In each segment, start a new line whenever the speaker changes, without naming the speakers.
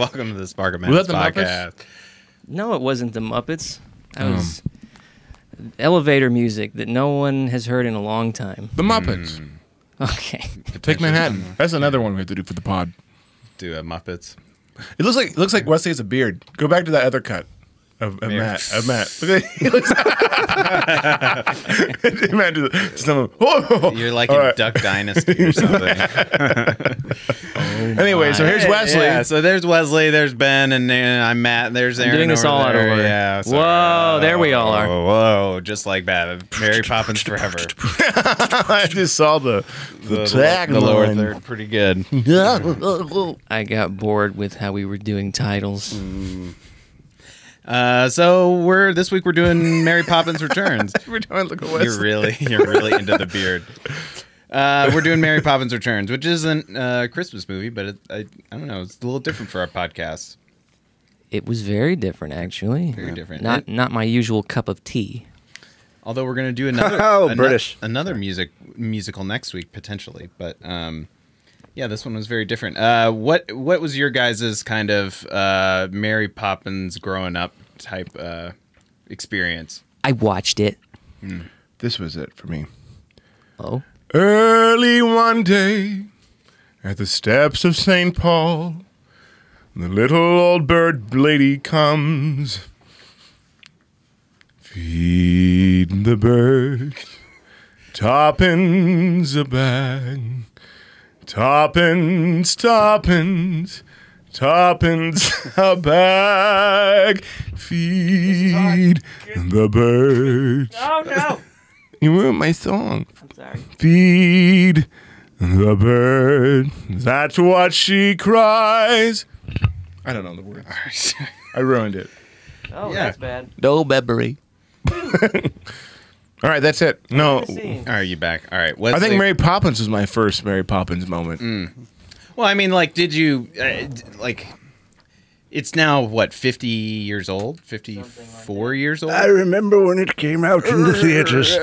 Welcome to the Spark of
Was
Madness
that the
podcast.
No, it wasn't the Muppets. I was elevator music that no one has heard in a long time.
The Muppets.
Okay.
Take Manhattan. That's another one we have to do for the pod.
Do Muppets.
It looks like Wesley has a beard. Go back to that other cut of Matt. Look at he looks. Matt just
You're like in Duck Dynasty or something.
Anyway, so here's Wesley.
Yeah, so there's Wesley, there's Ben, and I'm Matt. There's Aaron.
I'm doing this
over
all out
there.
of order.
Yeah. Sorry.
Whoa, there we all are.
Whoa, just like that. Mary Poppins forever.
I just saw the tag
the lower
line.
third, pretty good.
I got bored with how we were doing titles.
So this week we're doing Mary Poppins Returns.
We're doing look at Wesley.
You're really into the beard. We're doing Mary Poppins Returns, which isn't a Christmas movie, but I don't know. It's a little different for our podcast.
It was very different, actually.
Very different.
Not my usual cup of tea.
Although we're going to do another
British.
another musical next week potentially, but yeah, this one was very different. What was your guys' kind of Mary Poppins growing up type experience?
I watched it.
This was it for me.
Oh.
Early one day, at the steps of St. Paul, the little old bird lady comes. Feed the bird, toppins a bag, toppins, toppins, toppins a bag. Feed the bird.
Oh, no.
You ruined my song.
I'm sorry.
Feed the bird. That's what she cries. I don't know the words. I ruined it.
Oh,
Yeah.
that's bad.
No memory. All right, that's it. No,
All right, you back. All right. Wesley.
I think Mary Poppins was my first Mary Poppins moment.
Well, I mean, like, did you like? It's now what, 50 years old, 54 years old.
I remember when it came out in the theaters.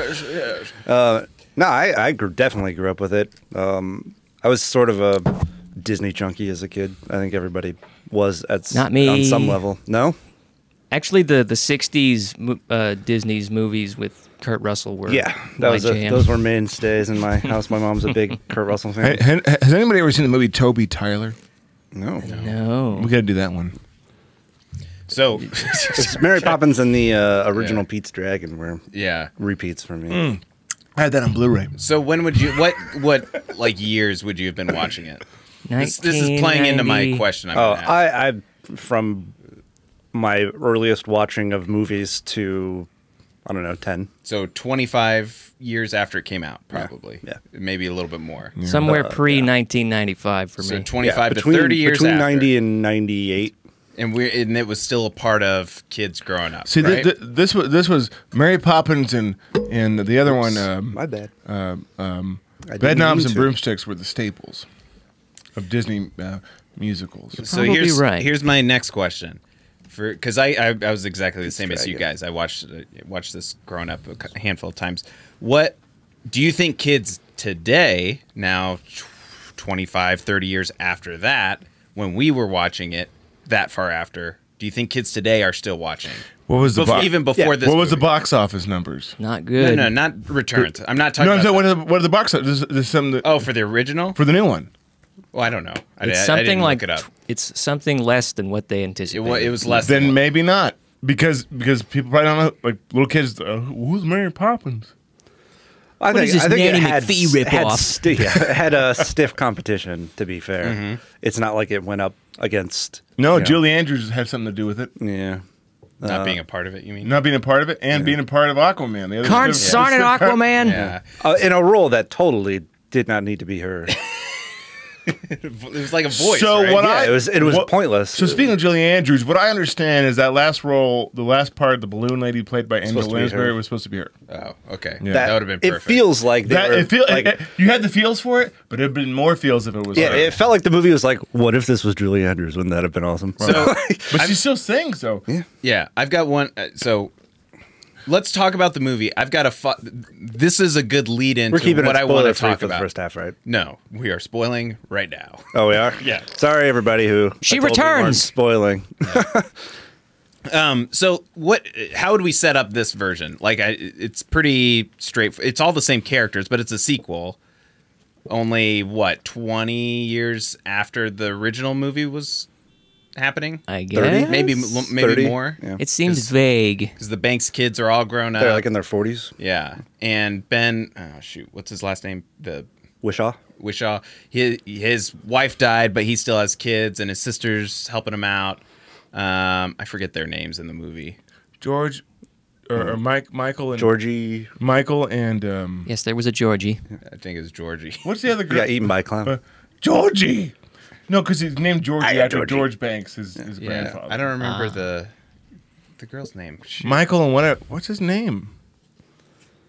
No, I definitely grew up with it. I was sort of a Disney junkie as a kid. I think everybody was
Not me.
on some level. No?
Actually, the 60s Disney's movies with Kurt Russell were
Yeah,
my jam.
those were mainstays in my house. My mom's a big Kurt Russell fan.
Has anybody ever seen the movie Toby Tyler?
No.
No.
We got to do that one.
So,
It's Mary Poppins and the original Pete's Dragon were
yeah.
repeats for me.
I had that on Blu-ray.
So when would you? What like years would you have been watching it? This is playing into my
1990.
question. I'm
Oh,
gonna ask.
I from my earliest watching of movies to, I don't know, 10.
So 25 years after it came out, probably.
Yeah.
Maybe a little bit more.
Somewhere pre-1995 for
So
me.
25
between,
to 30 years
between
after.
90 and 98.
And it was still a part of kids growing up.
See,
right?
this was Mary Poppins and the other one.
My bad.
Bedknobs and Broomsticks were the staples of Disney musicals.
So
Probably right.
here's my next question, because I was exactly the same as you
Dragon.
guys. I watched this growing up a handful of times. What do you think kids today, now 25, 30 years after that, when we were watching it that far after, do you think kids today are still watching?
What was the
even before this?
What was the
movie?
box office numbers?
Not good.
No, not returns. I'm not talking
No, I'm
about.
saying what are the box office? There's some that,
Oh, for the original?
for the new one.
Well, I don't know. I
It's
didn't
something like
look it up.
it's something less than what they anticipated.
It was less.
Then
than
maybe not because people probably don't know. Like little kids, who's Mary Poppins?
I
What is this
it
Nanny
had,
McPhee ripoff?
it had a stiff competition, to be fair. It's not like it went up against...
No,
you know,
Julie Andrews had something to do with it.
Yeah.
not being a part of it. You mean?
Not being a part of it and being a part of Aquaman. The other
Consarted Aquaman.
Yeah.
In a role that totally did not need to be her.
It was like a voice.
So
right?
what
Yeah, it was pointless.
So speaking of Julie Andrews, what I understand is that last role, the last part, the balloon lady played by Angela
Supposed to be
Lansbury
her.
was supposed to be her.
Oh, okay.
Yeah.
That would have been
It
perfect.
feels like they were,
You had the feels for it, but it'd been more feels if it was
yeah,
her.
it felt like the movie was like, what if this was Julie Andrews? Wouldn't that have been awesome?
So,
But she still sings though.
yeah.
yeah, I've got one. So let's talk about the movie. I've got this is a good lead in
We're
to
keeping
what
it
I want to
spoiler-free
talk
for the
about.
first half, right?
No, we are spoiling right now.
Oh, we are?
Yeah.
Sorry, everybody who
She
I told you weren't
returns.
spoiling.
So how would we set up this version? Like, it's pretty straight. It's all the same characters, but it's a sequel. Only, 20 years after the original movie was happening?
I guess.
Maybe
30?
more.
Yeah.
It seems vague.
Because the Banks kids are all grown up.
They're like in their 40s.
Yeah. And Ben, what's his last name?
Wishaw.
His wife died, but he still has kids, and his sister's helping him out. I forget their names in the movie.
George, or Michael and
Georgie.
Michael and
Yes, there was a Georgie.
I think it was Georgie.
what's the other
He
girl?
got eaten by a clown.
Georgie. No, because he's named Georgie
I am
after
Georgie.
George Banks, his
Yeah,
grandfather.
I don't remember the girl's name. Shoot.
Michael and what's his name?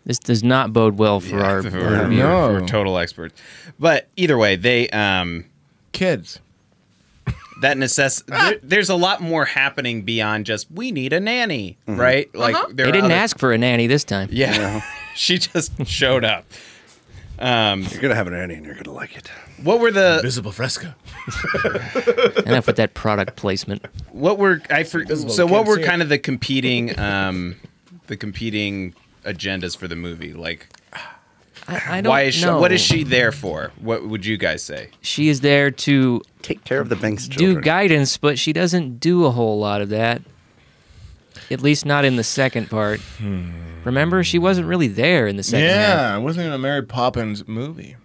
This does not bode well for our review.
No.
For total experts. But either way, they
Kids.
there's a lot more happening beyond just we need a nanny, right? Like there
They
are
didn't
other-
ask for a nanny this time.
Yeah, she just showed up.
You're going to have an Annie and you're going to like it.
What were the
Visible fresco.
Enough with that product placement.
what were what were
kids
kind of the competing agendas for the movie? Like
I don't
why is
know.
what is she there for? What would you guys say?
She is there to
Take care of the Banks
do
children.
guidance, but she doesn't do a whole lot of that. At least not in the second part. Remember, she wasn't really there in the second half.
Yeah, it wasn't even a Mary Poppins movie.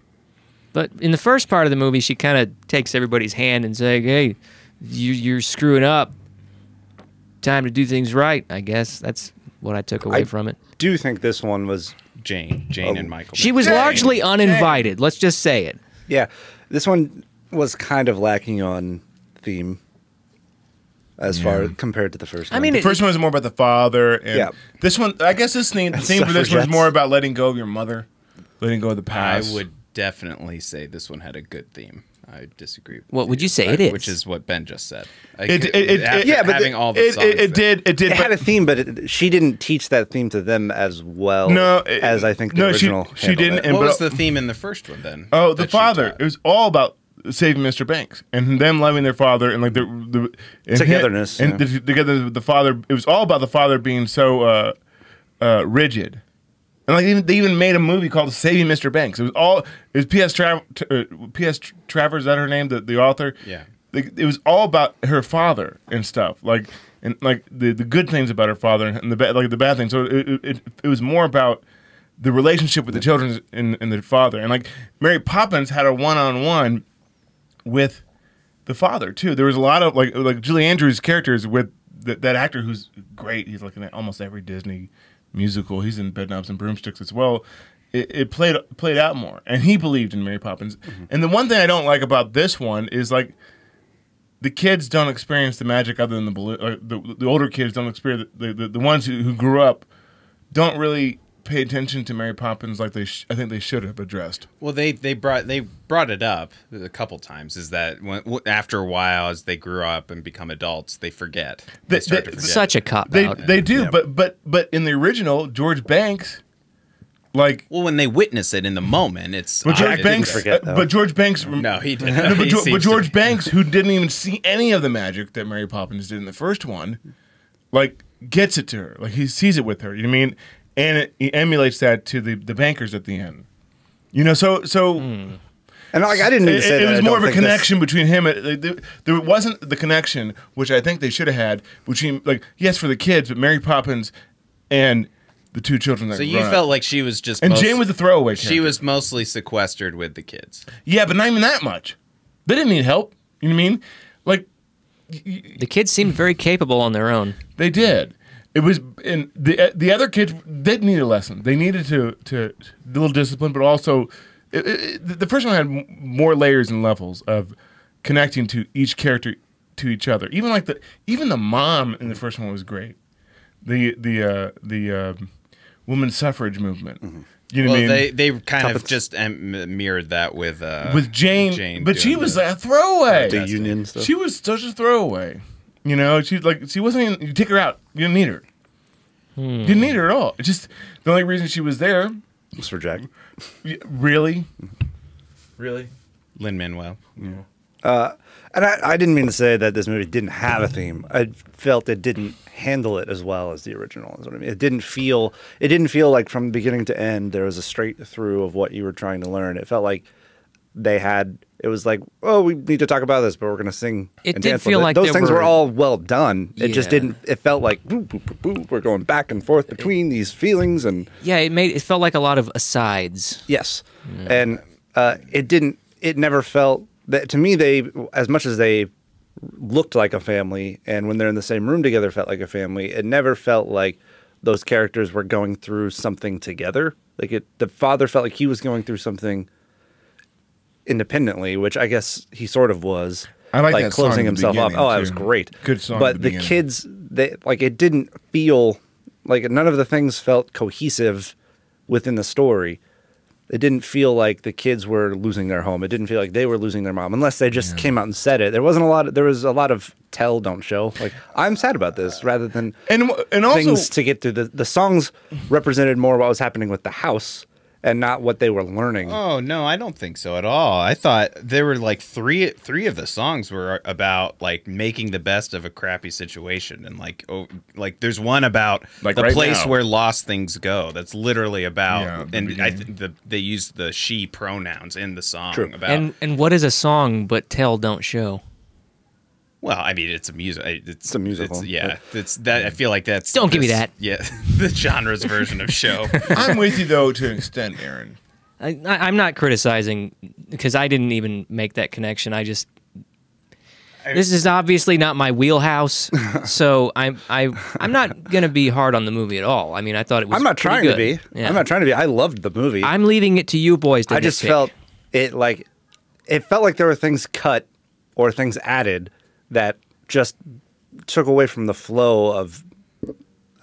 But in the first part of the movie, she kind of takes everybody's hand and saying, "Hey, you're screwing up. Time to do things right." I guess that's what I took away from it.
Do you think this one was...
Jane and Michael.
She was largely uninvited. Let's just say it.
Yeah, this one was kind of lacking on theme as far compared to the first one.
I mean,
The first one was more about the father, and
Yeah.
this one, I guess, the theme for this one is
Suffragettes.
more about letting go of your mother, letting go of the
I
past.
would definitely say this one had a good theme. I disagree.
What would you say it is?
Which is what Ben just said.
Yeah,
but
having all the songs
it did.
it
but-
had a theme, but she didn't teach that theme to them as well as I think the original
she
handled
didn't.
it.
And
What was
but-
the theme in the first one then?
Oh, the
that she
father.
taught?
It was all about saving Mr. Banks and them loving their father and like the and
Togetherness,
and
yeah.
together with the father. It was all about the father being so rigid. And like they even made a movie called Saving Mr. Banks. It was P.S. Travers, is that her name, the author?
Yeah.
It was all about her father and stuff, like the good things about her father and the bad things. So it was more about the relationship with the children and the father. And like Mary Poppins had a one-on-one with the father too. There was a lot of like Julie Andrews' characters with that actor who's great. He's like in almost every Disney musical. He's in Bedknobs and Broomsticks as well. It played out more, and he believed in Mary Poppins. And the one thing I don't like about this one is like the kids don't experience the magic other than the balloon. The older kids don't experience the ones who grew up don't really pay attention to Mary Poppins like I think they should have addressed.
Well, they brought it up a couple times. Is that after a while, as they grew up and become adults, they forget. They start to forget.
Such a cop
They
out.
they do,
Yeah.
but in the original George Banks, like.
Well, when they witness it in the moment, it's.
But George
obvious
Banks,
that-
forget, though.
but George Banks,
No, he didn't.
No, but,
He
but
seems
George
to-
Banks, who didn't even see any of the magic that Mary Poppins did in the first one, like gets it to her, like he sees it with her. You know what I mean? And he emulates that to the bankers at the end. You know, so
And like I didn't mean to say
it
that
was
I
more
don't
of a
think this-
connection between him. There wasn't the connection, which I think they should have had between, like, yes, for the kids, but Mary Poppins and the two children that
So
were
you
grown
felt
up.
like she was just.
And Jane was the throwaway character.
She was mostly sequestered with the kids.
Yeah, but not even that much. They didn't need help. You know what I mean? Like,
The kids seemed very capable on their own.
they did. It was, and the other kids did need a lesson. They needed to a little discipline, but also the first one had more layers and levels of connecting to each character to each other. Even like even the mom in the first one was great. The women's suffrage movement.
Mm-hmm.
You know what I
Well,
mean?
they kind of
Puppets.
just mirrored that with
Jane, but she
doing
was
the-
a throwaway.
the union stuff.
She was such a throwaway. You know, she wasn't even, you take her out, you didn't need her. Didn't need her at all. It's just the only reason she was there.
Was for Jack.
Really? Really?
Lin-Manuel.
And I didn't mean to say that this movie didn't have a theme. I felt it didn't handle it as well as the original. Is what I mean. It didn't feel like from beginning to end there was a straight through of what you were trying to learn. It felt like it was like, oh, we need to talk about this, but we're going to sing.
It
and
did
dance
feel like
those
there
things were
were-
all well done. It just
Yeah.
didn't. It felt like boo, boo, boo, boo, we're going back and forth between these feelings and
Yeah, it felt like a lot of asides.
yes, and it didn't. It never felt that to me. They as much as they looked like a family, and when they're in the same room together, felt like a family. It never felt like those characters were going through something together. Like the father felt like he was going through something independently, which I guess he sort of was.
I like that song
closing
at the
himself up.
beginning,
Oh, that
too.
was great.
Good song at
But
the
the
beginning.
kids, it didn't feel like none of the things felt cohesive within the story. It didn't feel like the kids were losing their home. It didn't feel like they were losing their mom, unless they just came out and said it. There was a lot of tell, don't show. Like I'm sad about this, rather than
And also
things to get through. The songs represented more what was happening with the house and not what they were learning.
Oh no, I don't think so at all. I thought there were like three of the songs were about like making the best of a crappy situation, and like there's one about
Like
the
right
place
now.
where lost things go. That's literally about,
Yeah, the
and
beginning.
they use the she pronouns in the song.
True.
About
And what is a song but tell, don't show?
well, I mean, it's a music. It's
a musical.
It's that. I feel like that's.
Don't give me that.
Yeah, the genre's version of show.
I'm with you though to an extent, Aaron.
I'm not criticizing because I didn't even make that connection. This is obviously not my wheelhouse, so I'm not gonna be hard on the movie at all. I mean, I thought it was.
I'm not
pretty
trying to
good.
be.
Yeah.
I'm not trying to be. I loved the movie.
I'm leaving it to you boys to
I just
nitpick.
felt it felt like there were things cut or things added that just took away from the flow of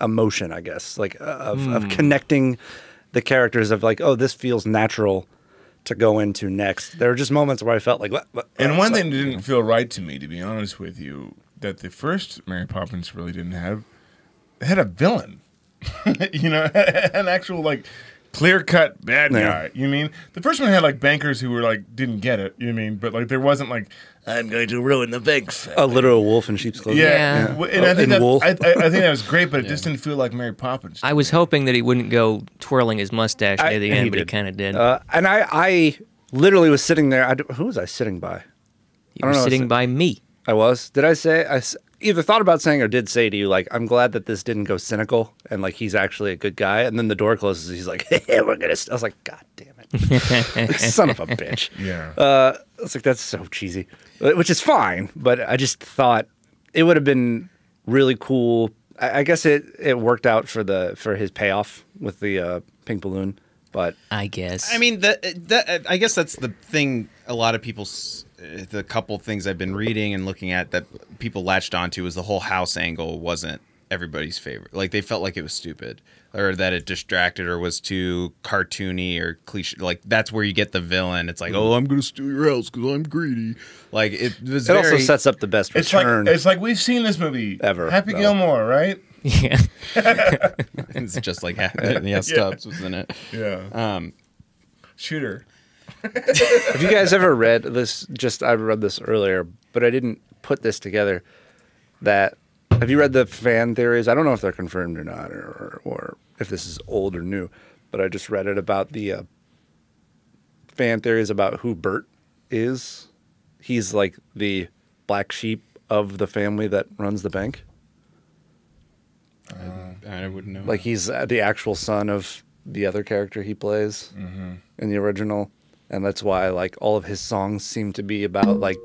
emotion, I guess, like of connecting the characters of like, oh, this feels natural to go into next. There were just moments where I felt like, what?
And one thing that didn't feel right to me, to be honest with you, that the first Mary Poppins really didn't have, it had a villain. You know, an actual like clear-cut bad guy. You mean the first one had like bankers who were like didn't get it. You mean, but like there wasn't like I'm going to ruin the banks.
A literal wolf in sheep's clothing.
Yeah,
Yeah.
and I think
In
that
wool.
I think that was great, but it just didn't feel like Mary Poppins.
I was hoping that he wouldn't go twirling his mustache near the
and
end,
he
but he
did.
kind of did.
And I literally was sitting there. Who was I sitting by?
you were
know,
sitting
it's-
by me.
I was. Did I say? Either thought about saying or did say to you, like, I'm glad that this didn't go cynical and like he's actually a good guy. And then the door closes. He's like, hey, we're gonna. I was like, God damn it, son of a bitch.
Yeah.
I was like, that's so cheesy, which is fine. But I just thought it would have been really cool. I guess it worked out for his payoff with the pink balloon. But
I guess.
I mean, that I guess that's the thing. A lot of people, the couple things I've been reading and looking at that people latched onto is the whole house angle wasn't everybody's favorite. Like they felt like it was stupid, or that it distracted, or was too cartoony or cliche. Like that's where you get the villain. It's like, oh, I'm gonna steal your house because I'm greedy. Like it was.
it
very,
also sets up the best
It's
return.
like we've seen this movie
Ever,
Happy
though.
Gilmore, right?
yeah.
It's just like yeah, Stubbs was in it.
Yeah. Shooter.
Have you guys ever read this? I read this earlier, but I didn't put this together. Have you read the fan theories? I don't know if they're confirmed or not, or if this is old or new, but I just read it about the fan theories about who Bert is. He's like the black sheep of the family that runs the bank.
I wouldn't know.
Like he's the actual son of the other character he plays in the original, and that's why like all of his songs seem to be about like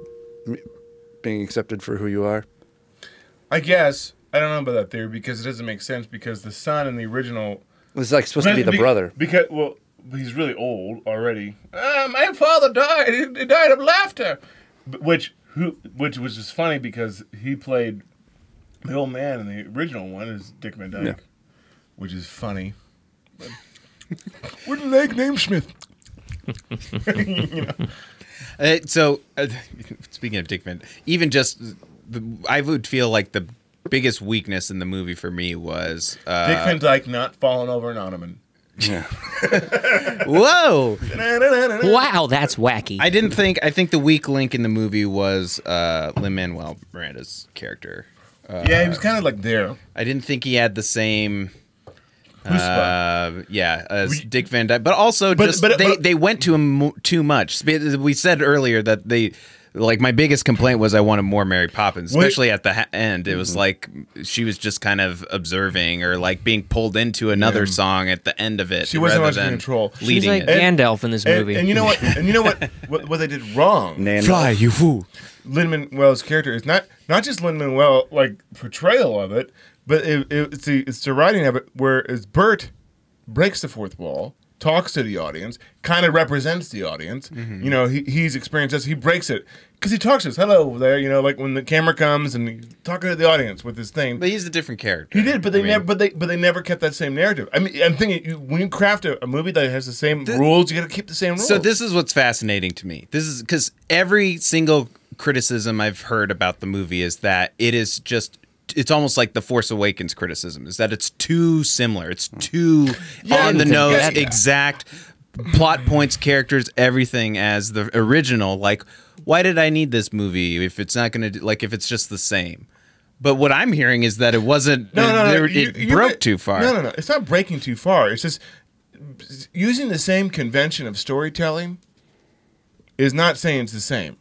being accepted for who you are.
I guess I don't know about that theory because it doesn't make sense because the son in the original
It's like supposed to be the brother.
because he's really old already. My father died. He died of laughter, which was just funny because he played the old man in the original one is Dick Van Dyke,
Yeah.
which is funny. Wouldn't like name Smith. You know?
So, speaking of Dick Van, even just I would feel like the biggest weakness in the movie for me was
Dick Van Dyke not falling over an ottoman.
Yeah.
whoa.
Wow, that's wacky.
I think the weak link in the movie was Lin-Manuel Miranda's character.
Yeah, he was kind of like there.
I didn't think he had the same
Chutzpah.
as Dick Van Dyke, but also they went to him too much. We said earlier that they like my biggest complaint was I wanted more Mary Poppins, especially at the end. It was like she was just kind of observing or like being pulled into another song at the end of it.
She wasn't
rather
much in
than
control.
She's like Gandalf in this movie.
And you know what? And you know what they did wrong?
Fly, you fool.
Lin-Manuel's character is not just Lin-Manuel like portrayal of it, but it's the writing of it. Whereas Bert breaks the fourth wall, talks to the audience, kind of represents the audience.
Mm-hmm.
You know, he's experienced this. He breaks it because he talks to us. Hello there. You know, like when the camera comes and he's talking to the audience with his thing.
But he's a different character.
He did, but they never kept that same narrative. I mean, I'm thinking when you craft a movie that has the same rules, you got to keep the same rules.
So this is what's fascinating to me. This is because every single criticism I've heard about the movie is that it is just. It's almost like the Force Awakens criticism is that it's too similar. It's too on the nose, exact plot points, characters, everything as the original. Like, why did I need this movie if it's not going to like if it's just the same? But what I'm hearing is that it wasn't. It broke too far.
No. It's not breaking too far. It's just using the same convention of storytelling is not saying it's the same.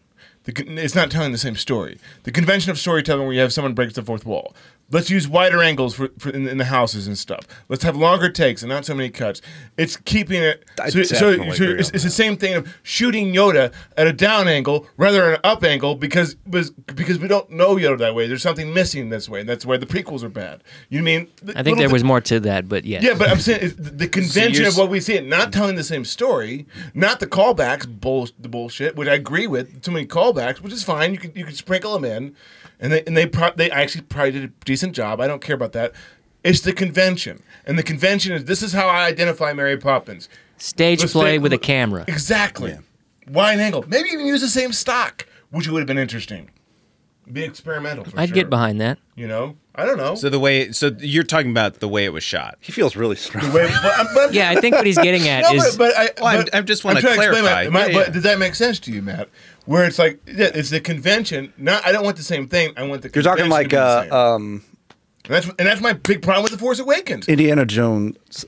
It's not telling the same story. The convention of storytelling where you have someone breaks the fourth wall. Let's use wider angles for in the houses and stuff. Let's have longer takes and not so many cuts. It's keeping it. So it's the same thing of shooting Yoda at a down angle rather than an up angle because we don't know Yoda that way. There's something missing this way. And that's why the prequels are bad. You mean?
I think there was more to that, but yes.
Yeah, but I'm saying the convention of what we see, not telling the same story, not the callbacks, the bullshit, which I agree with. Too many callbacks, which is fine. You can sprinkle them in. And they actually probably did a decent job. I don't care about that. It's the convention. And the convention is, this is how I identify Mary Poppins.
Stage play with a camera.
Exactly. Yeah. Wide angle. Maybe even use the same stock, which would have been interesting. Be experimental for
I'd get behind that.
You know? I don't know.
So you're talking about the way it was shot.
He feels really strong.
Yeah, I think what he's getting at is...
I just want to clarify.
But does that make sense to you, Matt? Where it's like, it's the convention. I don't want the same thing. I want the
You're
convention
talking like...
and that's my big problem with The Force Awakens.
Indiana Jones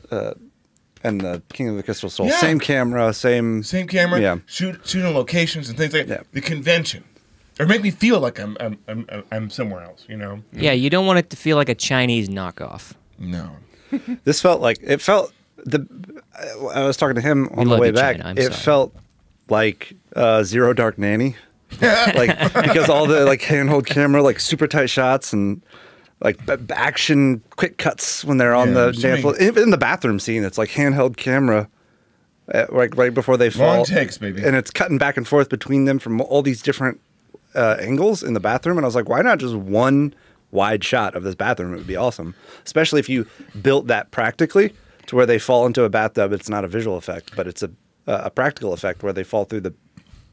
and the King of the Crystal Soul.
Yeah.
Same camera, same camera.
Yeah. Shooting locations and things like that. The convention. Or make me feel like I'm somewhere else, you know?
Yeah, you don't want it to feel like a Chinese knockoff.
No.
This felt like I was talking to him on the way back. It felt like Zero Dark Nanny, like because all the like handheld camera, like super tight shots and like action quick cuts when they're on the dance floor. Even in the bathroom scene, it's like handheld camera, right before they fall.
Long takes, baby,
and it's cutting back and forth between them from all these different angles in the bathroom. And I was like, why not just one wide shot of this bathroom? It would be awesome, especially if you built that practically to where they fall into a bathtub. It's not a visual effect, but it's a practical effect where they fall through the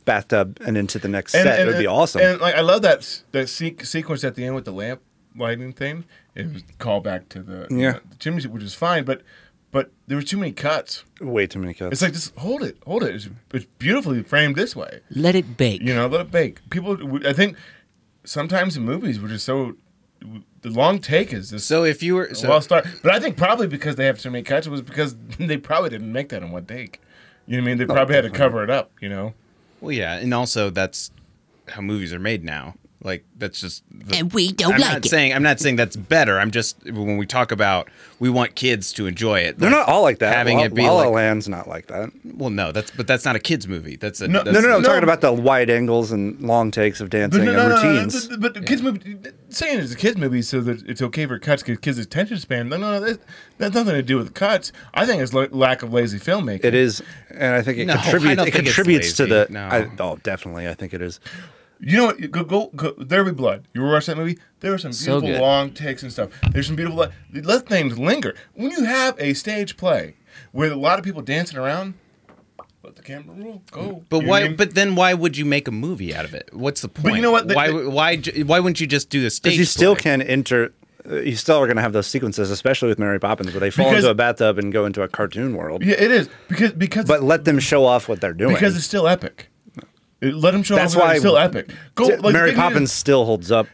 bathtub and into the next set. It would be awesome.
And like I love that sequence at the end with the lamp lighting thing. It was called back to the chimney, which is fine, but there were too many cuts.
Way too many cuts.
It's like, just hold it. It's beautifully framed this way.
Let it bake.
You know, let it bake. People, I think sometimes in movies we're just so, the long take is just
so if you were
well start. But I think probably because they have so many cuts, it was because they probably didn't make that in one take. You know what I mean? They probably had to cover it up, you know?
Well, yeah, and also that's how movies are made now. Like, that's just...
and we don't
I'm not saying that's better. I'm just... When we talk about... We want kids to enjoy it.
They're not all like that.
Having it be
La La
like...
Land's not like that.
Well, no. That's not a kid's movie. That's a...
No. I'm talking about the wide angles and long takes of dancing and routines.
But the kids movie... Saying it's a kids movie so that it's okay for cuts because kids' attention span... No. That's nothing to do with cuts. I think it's lack of lazy filmmaking.
It is. And I think it contributes to the... No. Definitely. I think it is.
You know what? Go. There Be Blood. You ever watch that movie? There were some beautiful long takes and stuff. There's some beautiful. Let things linger. When you have a stage play with a lot of people dancing around, let the camera roll. Go.
But
You know
why?
what I mean?
But then why would you make a movie out of it? What's the point?
you know what?
Why wouldn't you just do the stage?
Because you still
play?
can enter. You still are going to have those sequences, especially with Mary Poppins, where they fall into a bathtub and go into a cartoon world.
Yeah, it is because.
But let them show off what they're doing.
Because it's still epic. Let them show
That's
off that
why
it's still epic.
Mary Poppins still holds up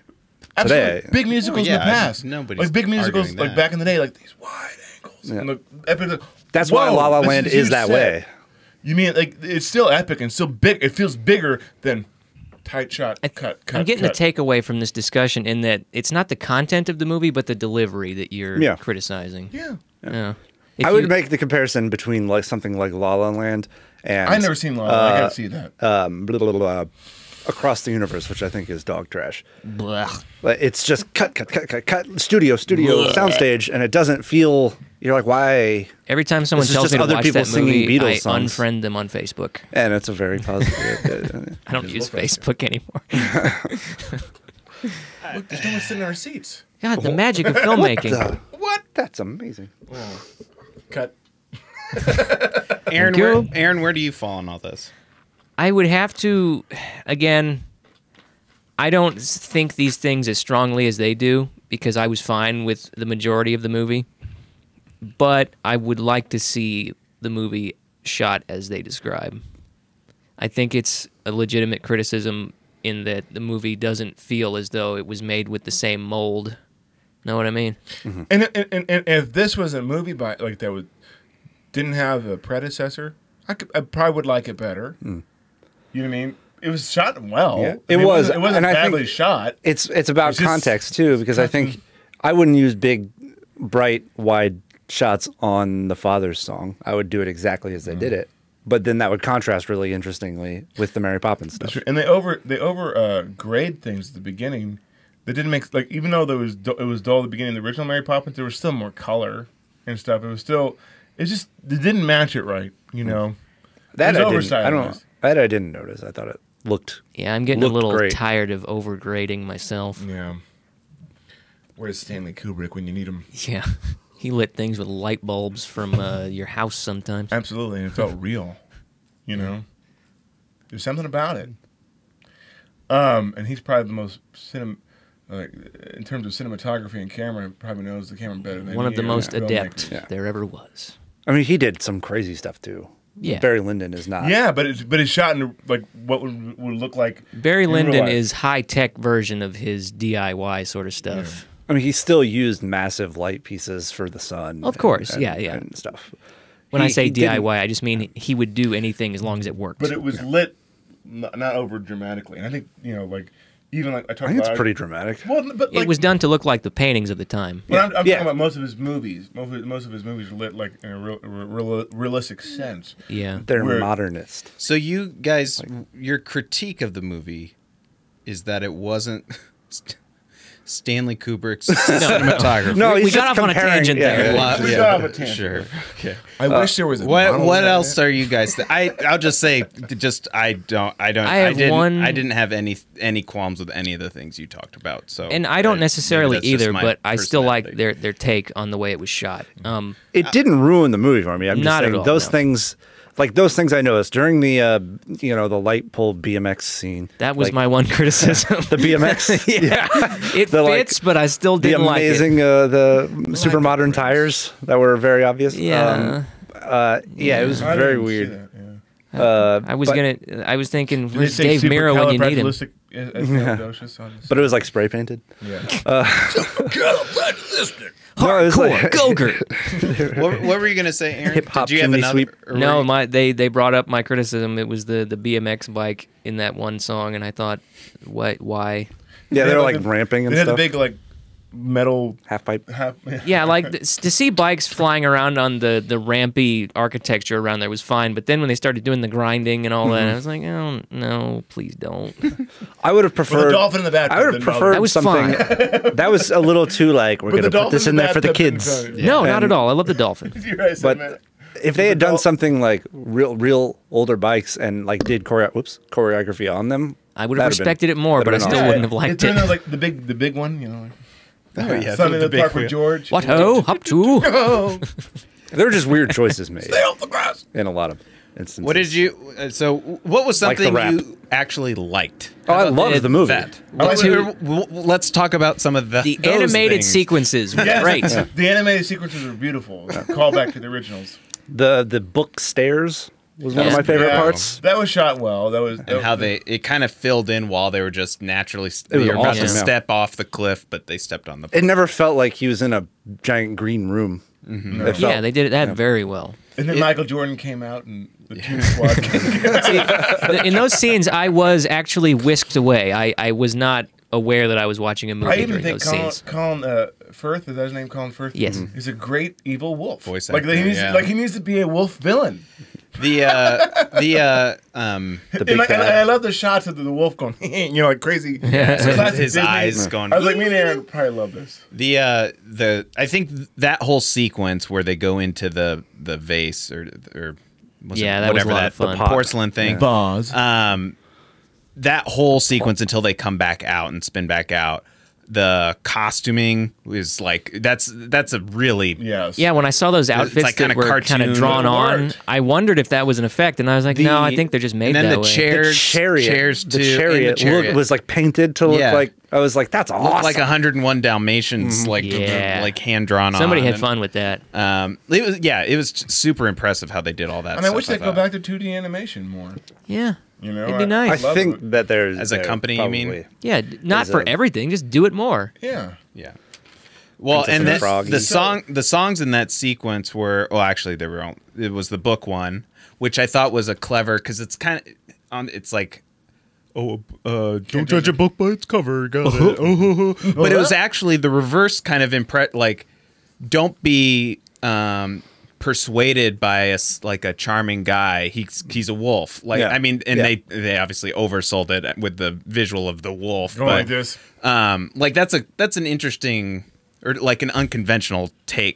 today.
Absolutely. Big musicals in the past.
Nobody's
Like big musicals,
arguing
like
that.
back in the day, like these wide angles. And the epic,
That's why La La Land is that way.
You mean like it's still epic and still big? It feels bigger than tight shot, cut.
I'm getting
cut.
a takeaway from this discussion in that it's not the content of the movie, but the delivery that you're criticizing.
Yeah.
Yeah.
I would make the comparison between like something like La La Land and
I've never seen La La Land. I gotta see that.
blah, blah, blah, Across the Universe, which I think is dog trash.
Blah.
Like, it's just cut, studio, soundstage, and it doesn't feel. You're like, why?
Every time someone
This is
tells
just
me to
other
watch
people
that
singing
movie,
Beatles
I
songs.
unfriend them on Facebook.
And it's a very positive.
I don't use Facebook anymore.
Look, there's no one sitting in our seats.
God, the magic of filmmaking.
What?
That's amazing.
Cut.
Aaron, where do you fall on all this?
I would have to, again, I don't think these things as strongly as they do because I was fine with the majority of the movie. But I would like to see the movie shot as they describe. I think it's a legitimate criticism in that the movie doesn't feel as though it was made with the same mold. Know what I mean?
Mm-hmm. And if this was a movie by like that didn't have a predecessor, I probably would like it better. You know what I mean? It was shot well.
Yeah,
I mean,
was.
It wasn't
And I think
badly shot.
It's about
It's just
context too, because I think I wouldn't use big, bright, wide shots on the Father's song. I would do it exactly as they did it, but then that would contrast really interestingly with the Mary Poppins stuff.
And they over grade things at the beginning. They didn't make like even though it was dull at the beginning of the original Mary Poppins, there was still more color and stuff. It didn't match it right, you know.
That
It
I
was
didn't. I don't.
overstylized.
That I didn't notice. I thought it looked.
Yeah, I'm getting a
Looked
little
great.
tired of overgrading myself.
Yeah. Where's Stanley Kubrick when you need him?
Yeah. He lit things with light bulbs from your house sometimes.
Absolutely, and it felt real. You know, there's something about it. And he's probably the most in terms of cinematography and camera, probably knows the camera better than
One of the
any
most
filmmaker.
adept
Yeah.
there ever was.
I mean, he did some crazy stuff too.
Yeah.
Barry Lyndon is not.
Yeah, but it's shot in like what would look like.
Barry
in real
Lyndon
life.
is high-tech version of his DIY sort of stuff.
I mean, he still used massive light pieces for the sun.
Of course,
and,
yeah.
and stuff.
When I
He
say
didn't-
DIY, I just mean he would do anything as long as it worked.
But it was lit, not over dramatically, and I think like even like I talked
I think
about.
it's pretty dramatic.
Well, but like,
it was done to look like the paintings of the time.
But I'm
Yeah.
talking about most of his movies. Most of his movies are lit like in a realistic sense.
Yeah.
They're
We're-
modernist.
So you guys, your critique of the movie is that it wasn't Stanley Kubrick's cinematography.
No,
We
he's
got
just
off on a
comparing-
tangent
yeah,
there.
yeah.
We got off a tangent.
Sure. Okay.
I wish there was a
What
monologue
else
in it.
are you guys? I'll just say, I
have
didn't have any qualms with any of the things you talked about. So,
And I don't
maybe
necessarily
that's just
either,
my
but I still like
personality.
their take on the way it was shot.
It didn't ruin the movie for me. I'm just
Not at
saying
all,
those
no.
things, like those things I noticed during the the light pole BMX scene.
That was
like,
my one criticism.
the BMX.
yeah. It
The, like,
fits, but I still
The
didn't like it.
amazing, the super modern tires that were very obvious.
Yeah.
It was
I
very
didn't see
weird.
that, yeah.
I was thinking,
Did they
where's
say
Dave Miro when you need him?
supercalifragilistic on this?
But it was like spray painted.
Yeah.
No, it was
Hardcore,
like-
Gogurt.
What were you gonna say, Aaron?
Hip-hop
Did you have
chimney
another?
sweep.
or
No,
were you-
they brought up my criticism. It was the BMX bike in that one song, and I thought, why?
Yeah, they were like
the-
ramping and
They had
stuff.
the big like metal
half pipe.
half.
Yeah, like to see bikes flying around on the rampy architecture around there was fine, but then when they started doing the grinding and all that, I was like, oh no, please don't.
I would have
With
preferred.
a dolphin in the back.
I would have preferred
That was
something that was a little too like we're
With
gonna
the
put this
dolphin
in there for the
bathtub in
kids.
front of you.
No, not
And-
at all. I love the dolphin.
But if they had done something like real older bikes and like did choreography on them,
I would have
that'd been-
respected it more, but I
that'd
still
been
wouldn't have liked it.
Like the big one, you know. Like,
Oh yeah,
Sunday in the
big
Park
wheel.
with George.
What ho, up to?
Oh,
There were just weird choices made
stay off the grass.
in a lot of. instances.
What did you? So, what was
Like the
something
rap.
you actually liked?
Oh, I loved the movie.
That.
Well,
Let's talk about some of
The
those
animated
things.
sequences were
Yes,
great.
The animated sequences are beautiful. Call back to the originals.
The book stairs was one of my favorite
Yeah,
parts.
That was shot well. That was
And how it kind of filled in while they were just naturally they
was
were about
awesome,
to
yeah.
step off the cliff, but they stepped on the.
It never felt like he was in a giant green room.
No.
It felt,
Yeah, they did that very well.
And then Michael Jordan came out and the Toon Squad came out.
In those scenes, I was actually whisked away. I was not aware that I was watching a movie
I even
during
think
those scenes.
Colin Firth, is that his name? Colin Firth?
Yes.
Is a great evil wolf.
Voice
like,
actor,
he needs,
yeah.
like he needs to be a wolf villain.
The
the big
And I
bad.
love the shots of the wolf going, like crazy. Classic
his
Disney.
eyes going.
I was like, me and Aaron probably love this.
The I think that whole sequence where they go into the vase or was
Yeah,
it,
that was
whatever
a lot of fun.
the porcelain thing.
Boz.
That whole sequence until they come back out and spin back out. The costuming is like that's a really
Yes.
Yeah, when I saw those outfits
like
that
kinda
were kind
cartoon.
of drawn
It
on,
worked.
I wondered if that was an effect, and I was like, no, I think they're just made
and then
that
the
way.
chairs too.
The
and
chariot,
the chariot.
Look, was like painted to look
Yeah.
like. I was like, that's awesome.
Looked like 101 Dalmatians,
Yeah.
like hand drawn on.
Somebody had
and,
fun with that.
it was super impressive how they did all that.
And I
stuff,
wish they'd go
thought.
back to 2D animation more.
Yeah.
You know,
It'd be
I
nice.
love
think
it.
that there's
As a
there
company, you mean?
probably-
Yeah, not
Is
for
it-
everything. Just do it more.
Yeah.
Yeah. Well,
Princess
and
and the
then
Frog.
the songs in that sequence were actually they were it was the book one, which I thought was a clever because it's kind of on it's like don't judge a book by its cover, got it. But it was actually the reverse kind of like don't be persuaded by a charming guy. He's a wolf. Like
Yeah.
I mean, and
Yeah.
they obviously oversold it with the visual of the wolf.
Going
but,
like this.
like that's an interesting or like an unconventional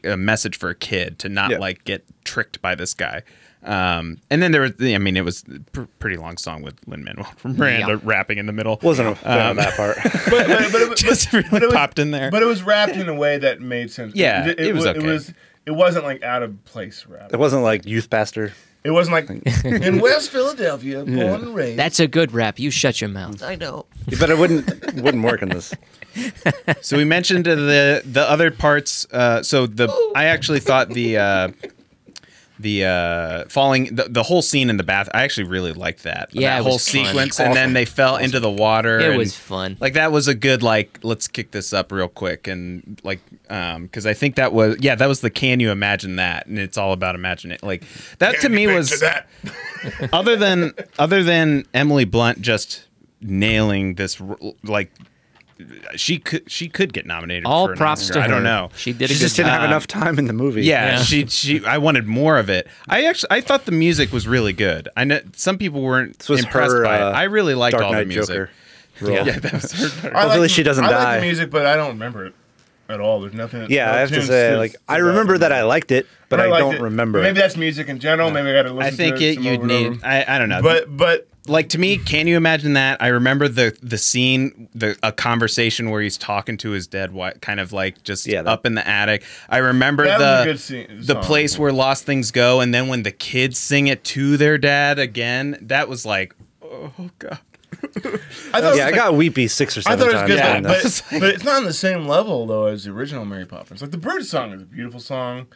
a message for a kid to not
Yeah.
like get tricked by this guy. And then there was, I mean, it was a pretty long song with Lin-Manuel from Miranda
Yeah.
rapping in the middle.
Wasn't a fan of that part.
But it
Just really
but it was-
popped in there.
But it was wrapped in a way that made sense.
Yeah, it was okay.
It wasn't like out of place rap.
It wasn't like Youth Pastor.
It wasn't like in West Philadelphia, born and raised.
That's a good rap. You shut your mouth. I know.
But it wouldn't work in this.
So we mentioned the other parts. I actually thought the falling the whole scene in the bath. I actually really liked that.
Yeah,
that
it
whole
was fun.
sequence, and then they fell into the water.
It
and,
was fun.
Like that was a good let's kick this up real quick and because I think that was the Can You Imagine That, and it's all about imagining like that to me was
that.
other than Emily Blunt just nailing this like. She could get nominated.
All
for an
props
Oscar.
to her.
I don't know.
She did a
She
good
just didn't
job.
have enough time in the movie.
Yeah,
Yeah.
I wanted more of it. I thought the music was really good. I know some people weren't
This was
impressed
her,
by it. I really liked
Dark
all the
Knight
music.
Joker.
Yeah.
Yeah, that was her.
Hopefully she doesn't
I
die.
like the music, but I don't remember it at all. There's nothing.
Yeah,
no
I have to
tunes
say, like, I remember that I liked it, but I
liked
don't
it.
remember
Maybe
it.
that's music in general. Maybe I got to listen
I think
to it.
it
some
you'd
over and
need.
over.
I don't know.
But
like to me, Can You Imagine That? I remember the scene, a conversation where he's talking to his dead wife, kind of like just up in the attic. I remember
That was a
the
good scene-
the
song.
place where Lost Things Go, and then when the kids sing it to their dad again, that was like, oh god.
I thought
Yeah, I got weepy 6 or
I
7
thought it was
times.
good,
Yeah,
during that.
but it's not on the same level though as the original Mary Poppins. Like the Bird song is a beautiful song.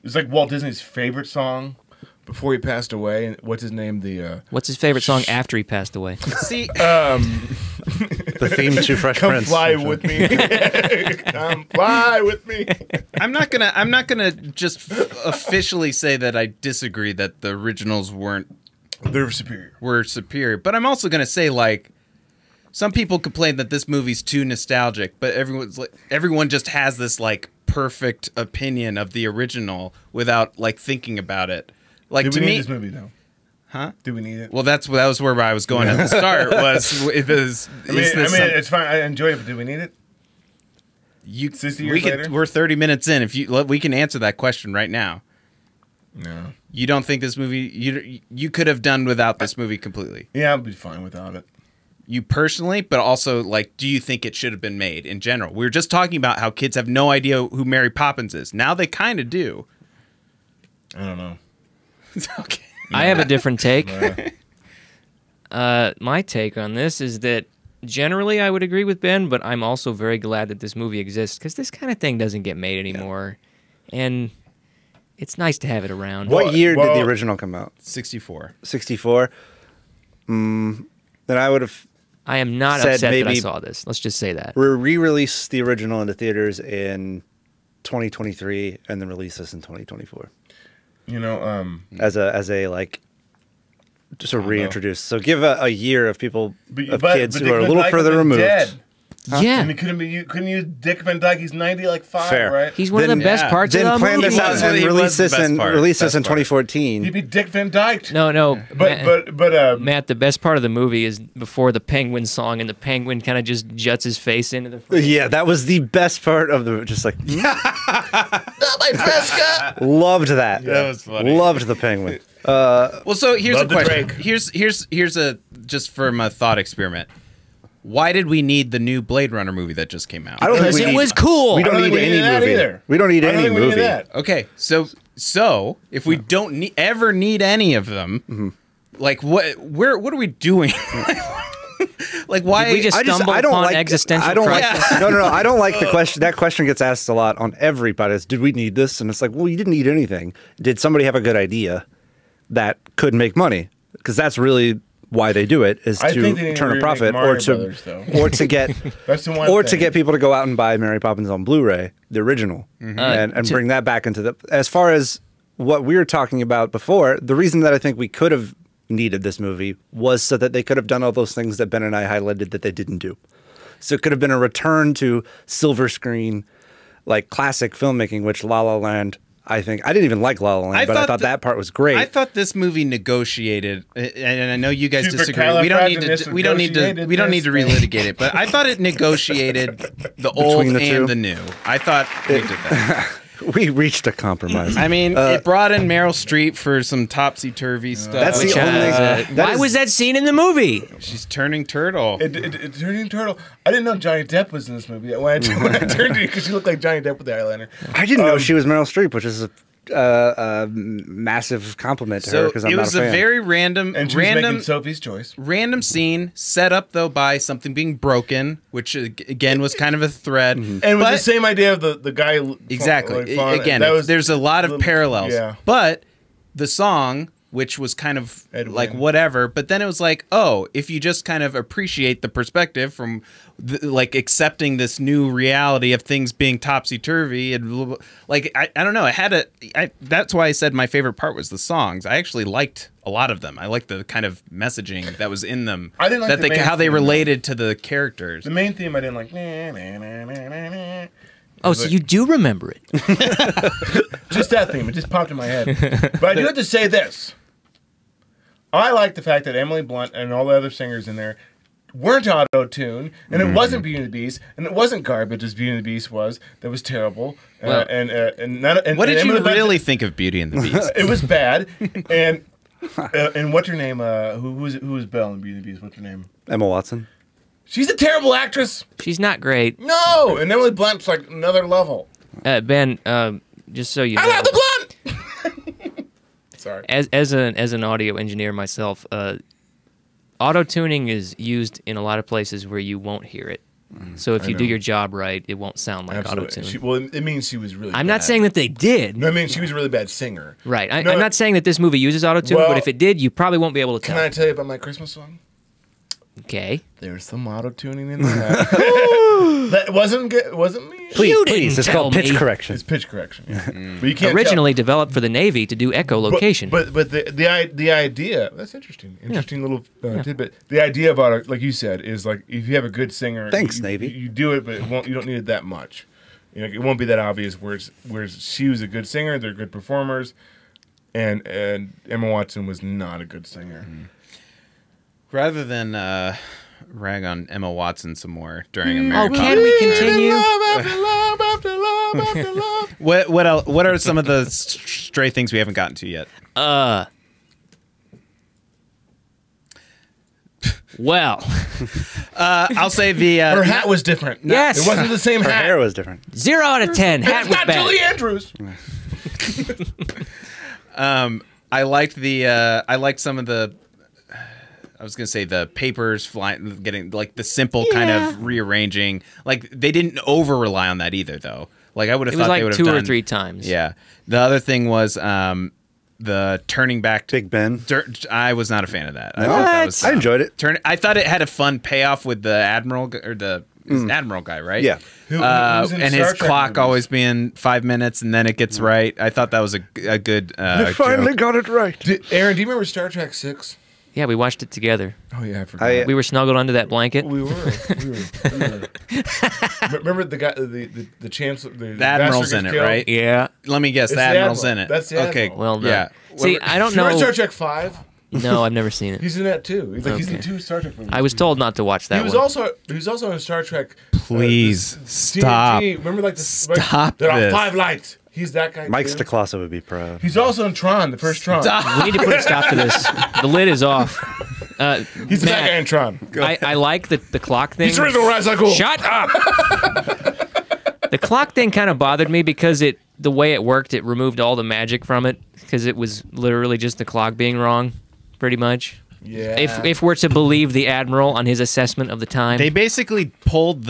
It's like Walt Disney's favorite song before he passed away. And what's his name?
What's his favorite song after he passed away?
See,
The theme to Fresh
Come
Prince.
fly with me. Come fly with me.
I'm not gonna just officially say that I disagree that the originals
They're superior.
were superior, but I'm also gonna say like some people complain that this movie's too nostalgic, but everyone just has this like perfect opinion of the original without like thinking about it. Like
Do
to
we need
me,
this movie though?
huh?
Do we need it?
Well, that was where I was going at the start.
I mean, it's fine. I enjoy it, but do we need it? 60 years later?
we're 30 minutes in. We can answer that question right now.
No.
You don't think this movie you could have done without this movie completely?
Yeah, I'd be fine without it.
You personally, but also like, do you think it should have been made in general? We were just talking about how kids have no idea who Mary Poppins is. Now they kind of do.
I don't know.
Okay.
I have a different take. My take on this is that generally I would agree with Ben, but I'm also very glad that this movie exists because this kind of thing doesn't get made anymore, and it's nice to have it around.
What year did the original come out?
64.
64. Then I would have.
I am not
said
upset that I
maybe
saw this. Let's just say that.
Re-release the original into theaters in 2023, and then release this in 2024.
You know,
as a like. Just a reintroduce. So give a year of people, kids who are a little further removed.
Dead.
Yeah.
And it couldn't use Dick Van Dyke. He's 90, 5,
Fair.
right?
He's one of the best parts of
Then
the
plan
movie.
this out and
He
release
was the
this
best
in
part.
2014.
He'd be Dick Van Dyke.
No.
But
Matt, the best part of the movie is before the penguin song, and the penguin kind of just juts his face into the frame.
Yeah, that was the best part of the. Just like,
not my Fresca.
loved that.
That was funny.
Loved the penguin.
Well, so here's
Love
a
the
question.
Drake.
Here's a just from a thought experiment. Why did we need the new Blade Runner movie that just came out?
I don't think we
It
need,
was cool.
We don't
I don't
need
think we
any
need that
movie.
either.
We don't need
I don't
any
think we need
movie.
that.
Okay, so if we don't ever need any of them, like what are we doing? Like why?
Did we just stumble upon existential
I don't like.
crisis?
No. I don't like the question. That question gets asked a lot on everybody. Is, did we need this? And it's like, well, you didn't need anything. Did somebody have a good idea that could make money? Because that's really why they do it, is
I think they
to
need
turn
to
a
remake
profit,
Mario
or to
Brothers, though.
or to get
That's the one
or to
thing.
get people to go out and buy Mary Poppins on Blu-ray, the original, and bring that back into the. As far as what we were talking about before, the reason that I think we could have needed this movie was so that they could have done all those things that Ben and I highlighted that they didn't do. So it could have been a return to silver screen, like classic filmmaking, which La La Land. I think I didn't even like La La Land, but I thought that part was great.
I thought this movie negotiated, and I know you guys disagree.
Supercalifragilisticexpialidocious.
We don't need to relitigate it, but I thought it negotiated the old
the two?
and the new. I thought we did that.
We reached a compromise.
I mean, it brought in Meryl Streep for some topsy-turvy stuff.
That's the
Which,
only. that
why
is-
was that scene in the movie?
She's turning turtle.
It turning turtle. I didn't know Johnny Depp was in this movie. When I turned to you, because she looked like Johnny Depp with the eyeliner.
I didn't know she was Meryl Streep, which is a massive compliment to her
So
because I'm
it
not
was
a fan.
very random,
And she was making Sophie's Choice.
random scene set up though by something being broken, which again was kind of a thread.
And it was the same idea of the guy.
Exactly.
Like,
Again,
that was
there's a lot of
little-
parallels.
Yeah.
But the song, which was kind of
Edwin.
like whatever, but then it was like, oh, if you just kind of appreciate the perspective from like accepting this new reality of things being topsy-turvy, and like I don't know, that's why I said my favorite part was the songs. I actually liked a lot of them. I liked the kind of messaging that was in them.
I didn't like the main
how they
theme,
related to the characters.
The main theme I didn't like. Nah, nah, nah, nah, nah, nah.
Oh, so you do remember it?
Just that theme. It just popped in my head. But I do have to say this. I like the fact that Emily Blunt and all the other singers in there weren't auto-tuned, and it wasn't Beauty and the Beast, and it wasn't garbage as Beauty and the Beast was. That was terrible.
Well-
What did you really think of Beauty and the Beast?
It was bad. And what's her name? Who was Belle in Beauty and the Beast? What's her name?
Emma Watson.
She's a terrible actress.
She's not great.
No, and Emily Blunt's like another level.
Ben, just so you know,
I love the Blunt. Sorry.
as an audio engineer myself, auto tuning is used in a lot of places where you won't hear it. So if you do your job right, it won't sound like auto
Absolutely.
tune.
Well, it means she was really.
I'm
bad.
not saying that they did.
No, I mean she was a really bad singer.
Right.
No,
I'm not saying that this movie uses auto tune,
Well,
but if it did, you probably won't be able to
Can
tell.
I tell you about my Christmas song?
Okay.
There's some auto tuning in that. That wasn't good. Wasn't me.
Please,
You
please.
didn't
It's
tell
called pitch
me.
correction.
It's pitch correction. Yeah. But you can't
Originally developed for the Navy to do echolocation.
But the idea, that's interesting. Interesting little tidbit. The idea of auto, like you said, is like if you have a good singer.
Thanks,
you,
Navy.
You do it, but you don't need it that much. You know, it won't be that obvious. Whereas she was a good singer, they're good performers, and Emma Watson was not a good singer.
Rather than rag on Emma Watson some more during a
Oh,
Mary
can
Poppins.
we continue?
Love after love after love.
What else, what are some of the stray things we haven't gotten to yet?
Well,
I'll say the
Her hat was different.
Yes.
It wasn't the same
Her
hat.
hair was different.
0 out of 10. Hat
It's
was
not
bad.
Julie Andrews.
I liked some of the. I was gonna say the papers flying, getting like the simple kind of rearranging. Like they didn't over rely on that either, though. Like I would have thought
like
they would have
2
done
or 3 times.
Yeah. The other thing was the turning back to
Big Ben.
I was not a fan of that. I
No?
thought that was
I enjoyed it.
I thought it had a fun payoff with the admiral or the admiral guy, right?
Yeah.
Who's in
and
Star
his
Trek
clock
movies?
always being 5 minutes, and then it gets right. I thought that was a good.
I finally
joke.
got it right.
Aaron, do you remember Star Trek 6?
Yeah, we watched it together.
Oh yeah, I forgot.
We were snuggled under that blanket.
We were. Remember the guy, the chancellor,
The admiral's in it, right?
Yeah.
Let me guess.
It's
The
the
admiral's
admiral.
in it.
That's the
okay.
admiral.
Well done.
Yeah.
See, I don't
You remember
know.
Star Trek 5?
No, I've never seen it.
He's in that too. He's in
Okay.
2 Star Trek movies.
I was told not to watch that
He was
one.
also in Star Trek.
Please stop.
TNG. Remember, like the
Stop
there are
this.
5 lights. He's that guy.
Mike
too.
Stacklasa would be proud.
He's also in Tron, the first Tron.
We need to put a stop to this. The lid is off.
He's the bad guy in
Matt,
Tron.
I like the clock thing.
He's the original Ra's al Ghul.
Shut up! The clock thing kind of bothered me because the way it worked, it removed all the magic from it because it was literally just the clock being wrong, pretty much.
Yeah.
If we're to believe the admiral on his assessment of the time,
They basically pulled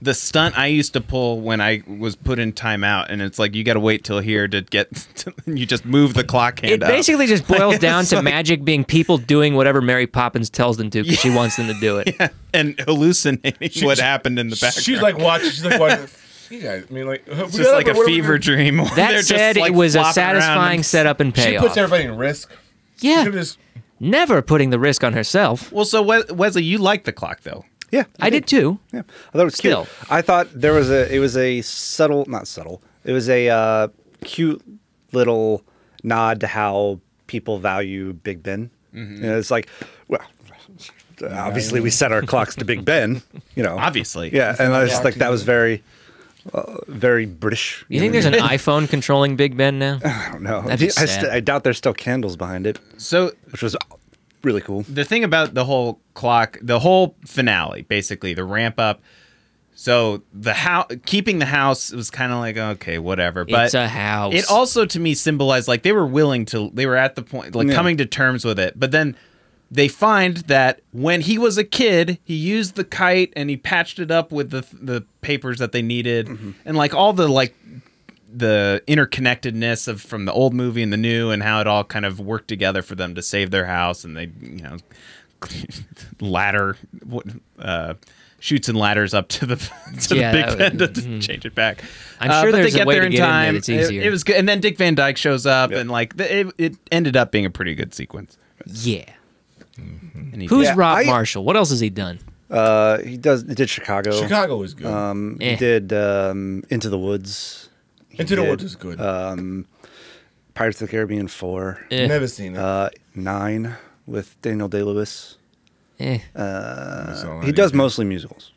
the stunt I used to pull when I was put in timeout, and it's like you got to wait till here to get. You just move the clock hand
it
up.
basically just boils down
It's
to
like-
magic being people doing whatever Mary Poppins tells them to because she wants them to do it.
and hallucinating what happened in the background.
She's like watching. You guys, I mean, like
It's just like a fever dream. where
That
they're just,
said,
like,
it was a
flopping around
satisfying
and-
setup and
She
payoff.
puts everybody in risk.
Yeah,
Look at this.
never putting the risk on herself.
Well, so Wesley, you like the clock though.
Yeah,
I did too.
Yeah, I thought it was
Still.
cute. I thought it was a subtle, not subtle. It was a cute little nod to how people value Big Ben. You know, it's like, well, obviously we set our clocks to Big Ben. You know,
Obviously.
Yeah, and I just like that was very, very British.
You think there's an iPhone controlling Big Ben now?
I don't know.
That'd be sad.
I doubt there's still candles behind it,
So
which was really cool.
the thing about the whole clock, the whole finale, basically the ramp up. So the house, keeping the house was kind of like okay, whatever. But
It's a house.
it also to me symbolized like they were willing to. They were at the point like
Yeah.
coming to terms with it. But then they find that when he was a kid, he used the kite and he patched it up with the papers that they needed, and like all the like the interconnectedness of from the old movie and the new, and how it all kind of worked together for them to save their house, and they ladder shoots and ladders up to the
Yeah,
Big
that
Ben
was-
to change it back.
I'm sure
but
there's
they
a
get
way
there
to
in
get in there
time.
that's easier.
It was good, and then Dick Van Dyke shows up, and like it ended up being a pretty good sequence.
Yeah.
And he
Who's
Yeah,
Rob Marshall? What else has he done?
He did Chicago.
Chicago was good.
Eh.
He did Into the Woods.
Into the
did,
Woods is good.
Pirates of the Caribbean 4.
Eh.
Never seen it.
9 with Daniel Day-Lewis.
Eh.
He does mostly musicals.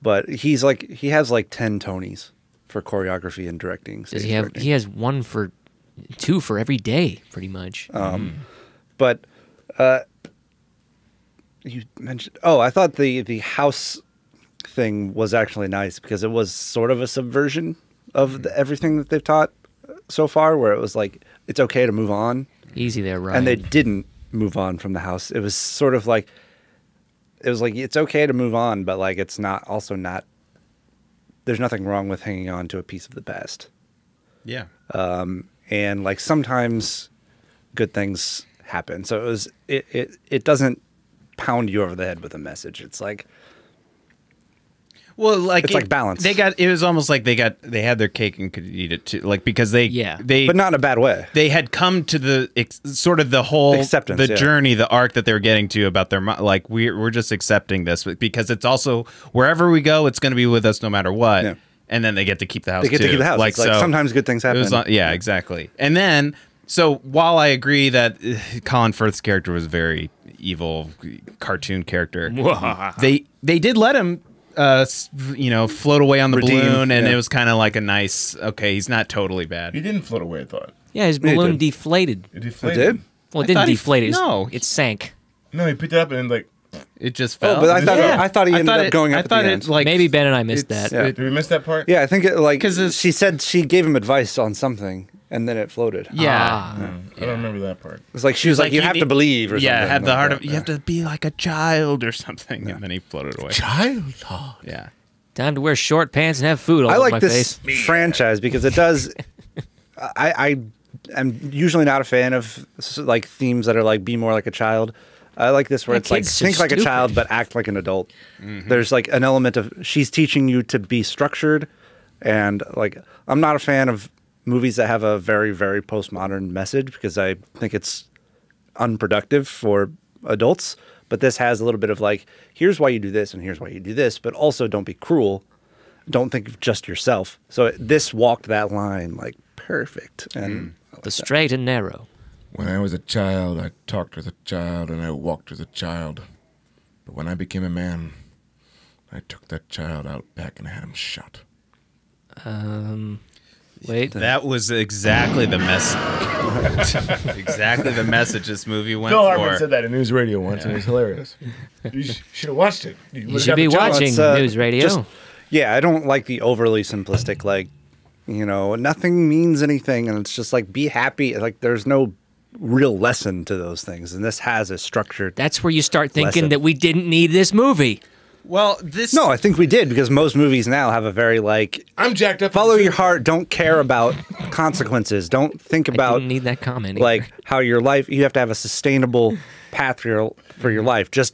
But he has like 10 Tonys for choreography and directing.
Does
stage
he have?
directing.
He has two for every day, pretty much.
But you mentioned. Oh, I thought the house thing was actually nice because it was sort of a subversion of everything that they've taught so far, where it was like it's okay to move on,
Easy there, Ryan.
and they didn't move on from the house. It was sort of like it's okay to move on, but like it's not. There's nothing wrong with hanging on to a piece of the past.
yeah.
And like sometimes good things happen. So it doesn't pound you over the head with a message. It's like
Well, like
It's like balance.
It was almost like they had their cake and could eat it too. Like because they
but not in a bad way.
they had come to the sort of the whole
Acceptance,
the
yeah.
journey, the arc that they were getting to about their like we're just accepting this because it's also wherever we go, it's going to be with us no matter what.
Yeah.
And then they get to keep the house.
They get to
too.
keep the house. It's like sometimes good things happen.
Yeah, exactly. And then so while I agree that Colin Firth's character was a very evil cartoon character, they did let him float away on the
Redeem,
balloon, and
yeah.
it was kind of like a nice. Okay, he's not totally bad.
He didn't float away, I thought.
Yeah, his
Yeah, he
balloon
did.
deflated.
It
It
deflated.
did?
Well, it
I
didn't
thought he-
deflate.
no.
It sank.
No, he picked it up and then, like,
It just fell.
Oh, but I thought he ended
thought
up going up
I
at
thought
the
it
end.
like
Maybe Ben and I missed
it's-
that.
Yeah.
did we miss that part?
Yeah, I think it, like
'Cause it's-
she said she gave him advice on something, and then it floated.
Yeah.
I don't remember that part.
It's like she was like, you have to believe, or something.
Yeah, have the
like
heart
that.
of, you have to be like a child or something, and then he floated away.
Child.
Yeah.
Time to wear short pants and have food all
I
over
like
my
this
face.
franchise because it does. I am usually not a fan of like themes that are like be more like a child. I like this where
My
it's like
kid's so
think like a
stupid.
child but act like an adult. There's like an element of she's teaching you to be structured, and like I'm not a fan of movies that have a very very postmodern message because I think it's unproductive for adults. But this has a little bit of like, here's why you do this and here's why you do this, but also don't be cruel. Don't think of just yourself. So this walked that line like perfect. And
The straight and narrow.
When I was a child, I talked as a child and I walked as a child. But when I became a man, I took that child out back and had him shot.
Wait.
That was exactly the exactly the message this movie went
Phil
for.
Hartman said that in news radio once, and it was hilarious. You should have watched it.
You should be watching news radio.
just- yeah, I don't like the overly simplistic, like, nothing means anything. And it's just like, be happy. Like, there's no real lesson to those things. And this has a structured.
That's where you start thinking
lesson.
that we didn't need this movie.
Well, this
No, I think we did because most movies now have a very like,
I'm jacked up.
follow your heart. Don't care about consequences. Don't think
I
about
didn't need that comment.
like how your life. You have to have a sustainable path for your life. Just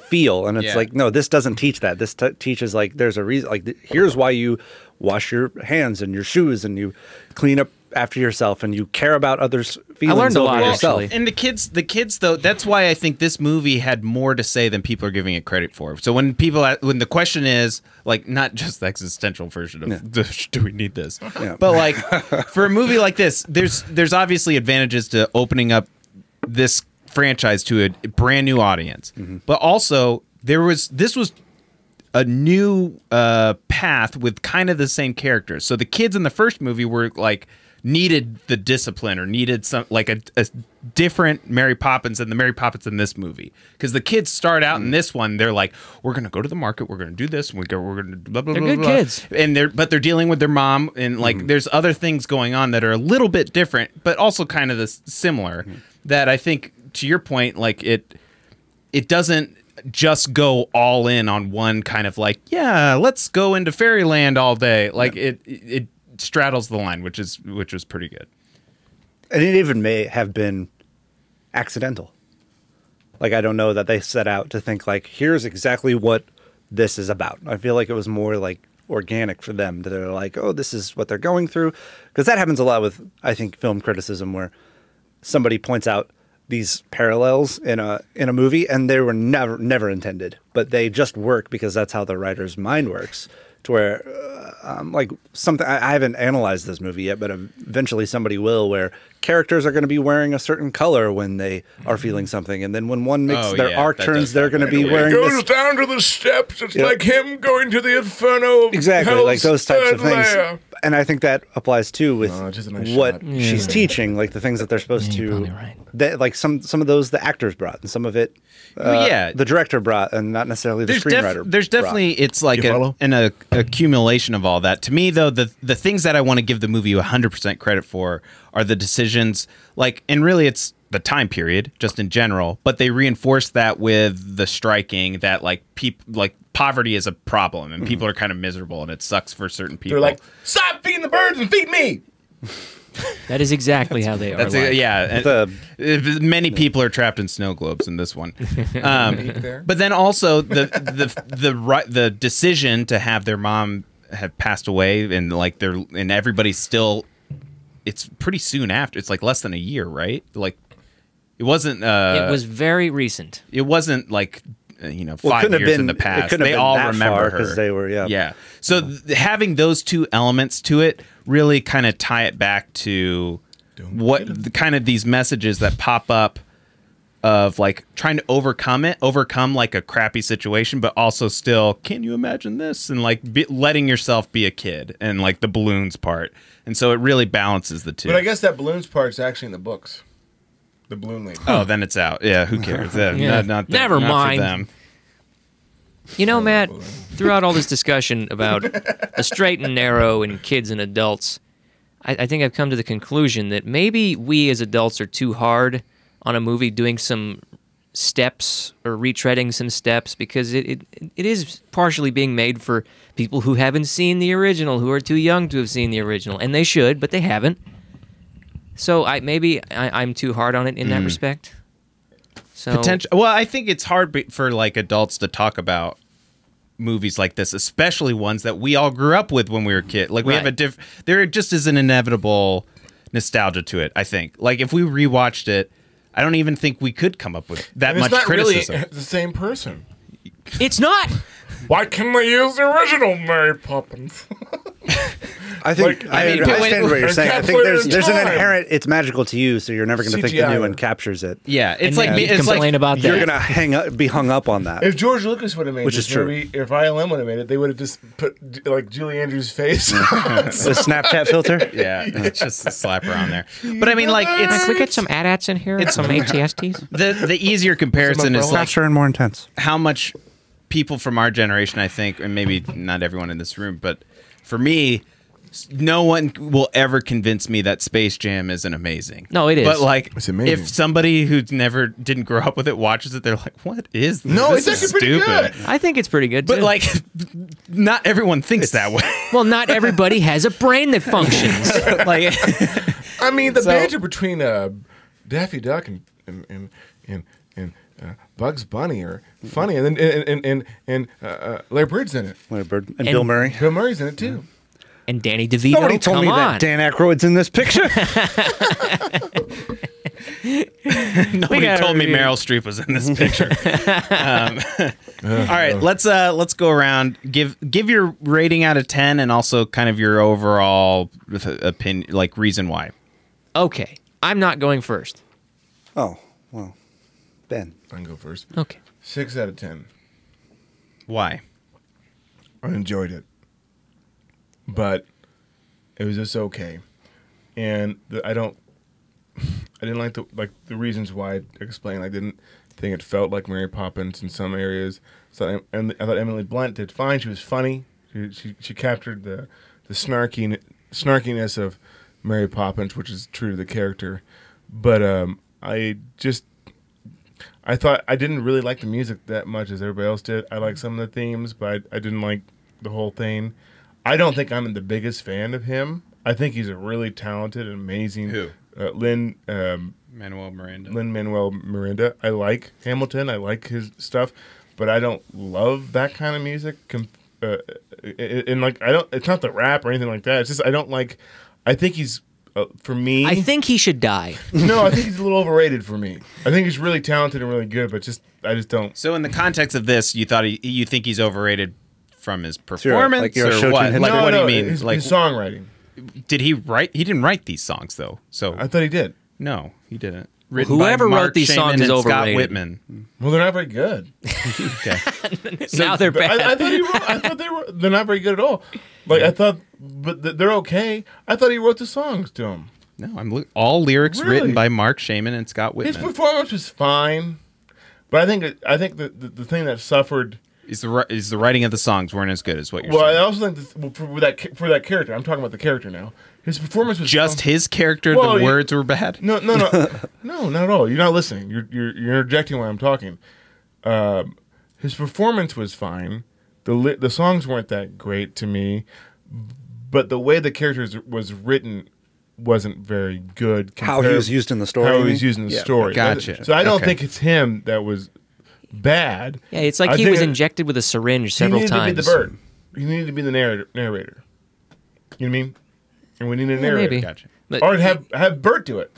feel. And it's
Yeah.
like, no, this doesn't teach that. This teaches like there's a reason. Like here's why you wash your hands and your shoes and you clean up after yourself and you care about others' feelings
learned a
over
lot,
yourself.
actually.
and the kids though, that's why I think this movie had more to say than people are giving it credit for. So when the question is like not just the existential version of do we need this,
Yeah.
but like for a movie like this, there's obviously advantages to opening up this franchise to a brand new audience, but also this was a new path with kind of the same characters. So the kids in the first movie were like needed the discipline or needed some like a different Mary Poppins than the Mary Poppins in this movie, because the kids start out in this one, they're like, we're gonna go to the market, we're gonna do this, and we're gonna blah blah
They're
blah,
good
blah.
kids.
And they're dealing with their mom, and like there's other things going on that are a little bit different but also kind of this similar, that I think to your point, like it doesn't just go all in on one kind of like, yeah, let's go into fairyland all day. Like it straddles the line, which was pretty good.
And it even may have been accidental. Like, I don't know that they set out to think, like, here's exactly what this is about. I feel like it was more, like, organic for them. They're like, oh, this is what they're going through. Because that happens a lot with, I think, film criticism, where somebody points out these parallels in a movie, and they were never intended. But they just work because that's how the writer's mind works. To where, like, something, I haven't analyzed this movie yet, but eventually somebody will, where characters are going to be wearing a certain color when they are feeling something. And then when one makes their arc
that
turns,
does
they're going to be
When
wearing
he goes
this.
down to the steps, it's
Yeah.
like him going to the inferno. Of
Exactly,
hell's
like those types of
third
things.
layer.
And I think that applies too with
No, just a nice
what
shot.
she's teaching, like the things that they're supposed
you're
to,
probably right.
that, like some of those the actors brought, and some of it, the director brought, and not necessarily the screenwriter.
There's definitely it's like
You follow?
an accumulation of all that. To me, though, the things that I want to give the movie 100% credit for are the decisions, like, and really it's the time period just in general, but they reinforce that with the striking that like poverty is a problem and people are kind of miserable and it sucks for certain people.
They're like, stop feeding the birds and feed me.
That is exactly how they are.
That's
like.
yeah. Many people are trapped in snow globes in this one, but then also the decision to have their mom have passed away and like and everybody's still. It's pretty soon after. It's like less than a year, right? Like it wasn't.
It was very recent.
It wasn't like 5
couldn't have
years in
been-
the
it
past.
couldn't have
They
been
all
that
remember
far
her
'cause they were
yeah. So having those two elements to it really kind of tie it back to what the kind of these messages that pop up of like trying to overcome like a crappy situation, but also still, can you imagine this? And like letting yourself be a kid and like the balloons part. And so it really balances the two.
But I guess that balloons part's actually in the books. The balloon lady.
Oh, then it's out. Yeah, who cares?
Yeah. Never
not
mind.
For them.
You know, Matt, throughout all this discussion about the straight and narrow and kids and adults, I think I've come to the conclusion that maybe we as adults are too hard on a movie doing some steps or retreading some steps, because it is partially being made for people who haven't seen the original, who are too young to have seen the original, and they should, but they haven't. So I'm too hard on it in that respect. So
Well, I think it's hard for like adults to talk about movies like this, especially ones that we all grew up with when we were kids. Like we have there just is an inevitable nostalgia to it, I think. Like if we rewatched it, I don't even think we could come up with that much criticism.
Really the same person.
it's not.
Why can't they use the original Mary Poppins?
I think
Like,
I understand what you're saying. I think there's an
time.
inherent. It's magical to you, so you're never going to think the
CGI.
new one captures it.
Yeah, it's
And
like
then you
it's
complain
like
about that.
You're going to be hung up on that.
If George Lucas would have made
Which
this
is true.
movie, if ILM would have made it, they would have just put like Julie Andrews' face.
The Snapchat filter.
yeah, it's just a slapper on there. But I mean, like
Can we
it's
get some AT-ATs in here? Some ATSTs?
the easier comparison is like
Faster and more intense.
how much people from our generation, I think, and maybe not everyone in this room, but for me, no one will ever convince me that Space Jam isn't amazing.
No, it is.
But like,
It's amazing.
if somebody who didn't grow up with it watches it, they're like, "What is this?
No,
This
it's
is
actually pretty
stupid."
good.
I think it's pretty good,
But
too.
like, not everyone thinks that way.
Well, not everybody has a brain that functions.
Like,
I mean, the
So-
banter between Daffy Duck and Bugs Bunny are funny, and then Larry Bird's in it.
Larry Bird and Bill Murray.
Bill Murray's in it too.
And Danny DeVito,
Nobody told
come
me
on.
that Dan Aykroyd's in this picture.
nobody
gotta
told me
review.
Meryl Streep was in this picture. All right, let's go around. Give your rating out of 10, and also kind of your overall opinion, like reason why.
Okay, I'm not going first.
Oh, well, Ben.
I can go first.
Okay.
6 out of 10.
Why?
I enjoyed it, but it was just okay, and I didn't like the reasons why I explained. I didn't think it felt like Mary Poppins in some areas. So and I thought Emily Blunt did fine. She was funny. She captured the snarkiness of Mary Poppins, which is true to the character. But I thought I didn't really like the music that much as everybody else did. I liked some of the themes, but I didn't like the whole thing. I don't think I'm the biggest fan of him. I think he's a really talented and amazing.
Who?
Lin-Manuel
Miranda.
Miranda. I like Hamilton. I like his stuff, but I don't love that kind of music. And like I don't. It's not the rap or anything like that. It's just I don't like. I think he's for me.
I think he should die.
No, I think he's a little overrated for me. I think he's really talented and really good, but I just don't.
So in the context of this, you think he's overrated from his performance,
like you're a
or
show
what?
tune
Like,
hipster.
what do you mean?
His
Like,
songwriting.
did he write? He didn't write these songs though. So
I thought he did.
no, he didn't. Written
Whoever
by
wrote
Mark
these
Shaman
songs is
and Scott
overrated.
Whitman.
Well, they're not very good.
Okay.
Now they're bad.
I thought they're not very good at all. Like I thought, but they're okay. I thought he wrote the songs to him.
No, all lyrics
Really?
written by Mark Shaman and Scott
His
Whitman.
performance was fine, but I think the thing that suffered.
Is the writing of the songs weren't as good as what you're
Well, I
saying?
also think for that character. I'm talking about the character now. His performance was
Just his character,
Well,
the
you-
words were bad.
No, not at all. You're not listening. You're interjecting while I'm talking. His performance was fine. The songs weren't that great to me, but the way the characters was written wasn't very good.
How he was used in the story.
How
you
he
mean?
was used in the
Yeah.
story.
Gotcha.
So I don't
Okay.
think it's him that was bad.
Yeah, it's like
I
he
think
was
it-
injected with a syringe
He
several
needed
times.
to be the bird. He needed to be the narrator. You know what I mean? And we need a narrator.
maybe.
Gotcha.
But
Or have Bert do it.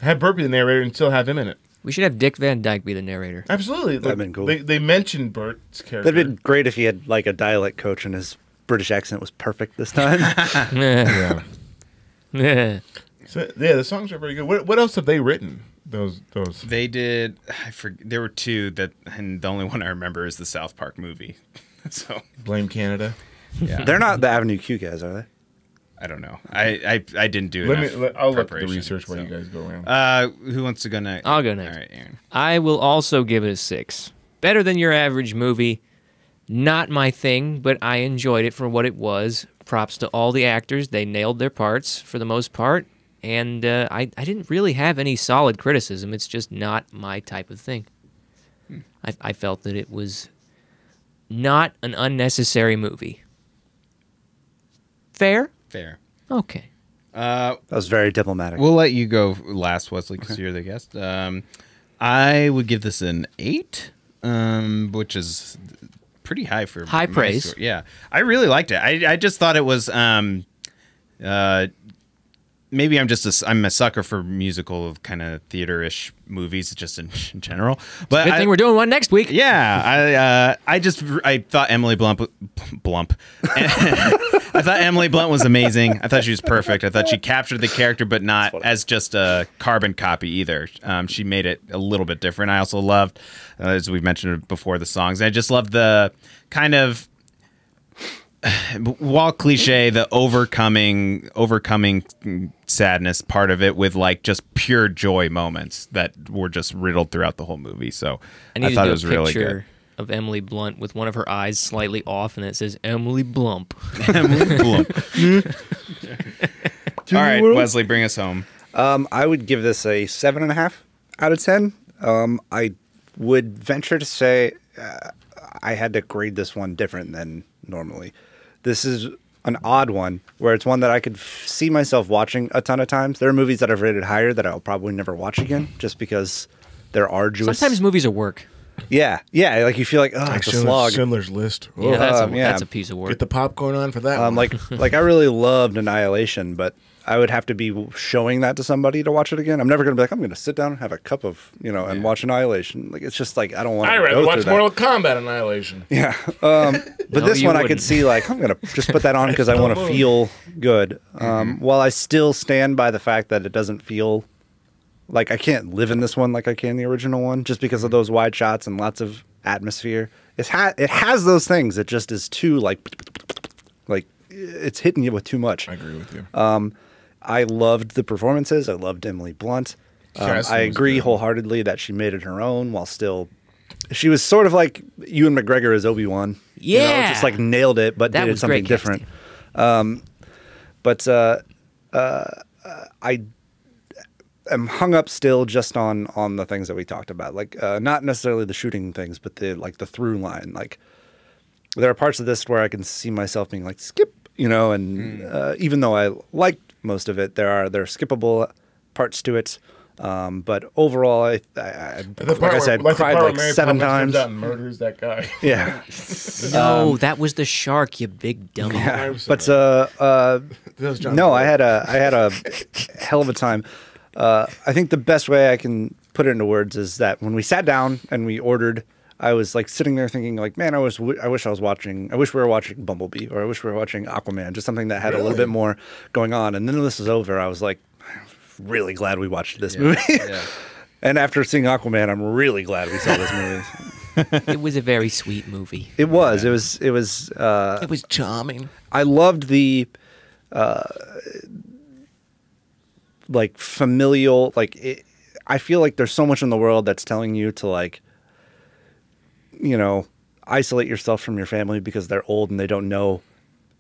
Have Bert be the narrator and still have him in it.
we should have Dick Van Dyke be the narrator.
Absolutely.
That'd been cool.
They mentioned Bert's character.
That'd been great if he had like a dialect coach and his British accent was perfect this time.
Yeah.
Yeah.
So, yeah, the songs are very good. What else have they written? Those.
They did. I forget. There were two that, and the only one I remember is the South Park movie. So
Blame Canada.
yeah,
They're not the Avenue Q guys, are they?
I don't know. I didn't do
I'll
enough
look at the
preparation,
research while
so.
you guys go around.
Who wants to go next?
I'll go next.
All right, Aaron.
I will also give it a 6. Better than your average movie. Not my thing, but I enjoyed it for what it was. Props to all the actors. They nailed their parts for the most part. And I didn't really have any solid criticism. It's just not my type of thing. I felt that it was not an unnecessary movie. Fair?
Fair.
Okay.
That was very diplomatic.
We'll let you go last, Wesley, because you're the guest. I would give this an 8, which is pretty high for
high praise.
Score. Yeah, I really liked it. I just thought it was maybe I'm a sucker for musical kind of theater-ish movies just in general. But
Good thing we're doing one next week.
Yeah, I thought Emily Blunt. I thought Emily Blunt was amazing. I thought she was perfect. I thought she captured the character, but not as just a carbon copy either. She made it a little bit different. I also loved, as we've mentioned before, the songs. I just loved the kind of, while cliche, the overcoming sadness part of it with like just pure joy moments that were just riddled throughout the whole movie. So I thought it was really good.
Of Emily Blunt with one of her eyes slightly off, and it says Emily Blump.
Emily Blump. All right, Wesley, bring us home.
I would give this a 7.5 out of 10. I would venture to say I had to grade this one different than normally. This is an odd one where it's one that I could see myself watching a ton of times. There are movies that I've rated higher that I'll probably never watch again just because they're arduous.
Sometimes movies are work.
Yeah, like you feel like, oh, it's a slog.
Schindler's List.
Yeah, that's a piece of work.
Get the popcorn on for that one.
Like I really loved Annihilation, but I would have to be showing that to somebody to watch it again. I'm never going to be like, I'm going to sit down and have a cup of, and watch Annihilation. Like, it's just like, I don't want to go through that.
I'd rather watch Mortal Kombat Annihilation.
Yeah. But this one I could see, like, I'm going to just put that on because I want to feel good. While I still stand by the fact that it doesn't feel like I can't live in this one like I can the original one, just because of those wide shots and lots of atmosphere. It has those things. It just is too like it's hitting you with too much.
I agree with you.
I loved the performances. I loved Emily Blunt. I agree wholeheartedly that she made it her own while still. She was sort of like Ewan McGregor as Obi-Wan.
Yeah,
just like nailed it, but did something different. I am hung up still just on the things that we talked about, like not necessarily the shooting things, but the through line. Like there are parts of this where I can see myself being like skip, and even though I liked most of it, there are skippable parts to it. But overall, I said, cried like
Mary
7
Poppins
times.
Comes out and murders that guy.
Yeah.
No, that was the shark, you big dummy.
Yeah. But no, I had a hell of a time. I think the best way I can put it into words is that when we sat down and we ordered, I was like sitting there thinking like, man, I wish we were watching Bumblebee, or I wish we were watching Aquaman, just something that had a little bit more going on. And then when this was over, I was like, I'm really glad we watched this movie. Yeah. And after seeing Aquaman, I'm really glad we saw this movie.
It was a very sweet movie.
It was. Yeah. It was
charming.
I loved the like familial, I feel like there's so much in the world that's telling you to isolate yourself from your family because they're old and they don't know,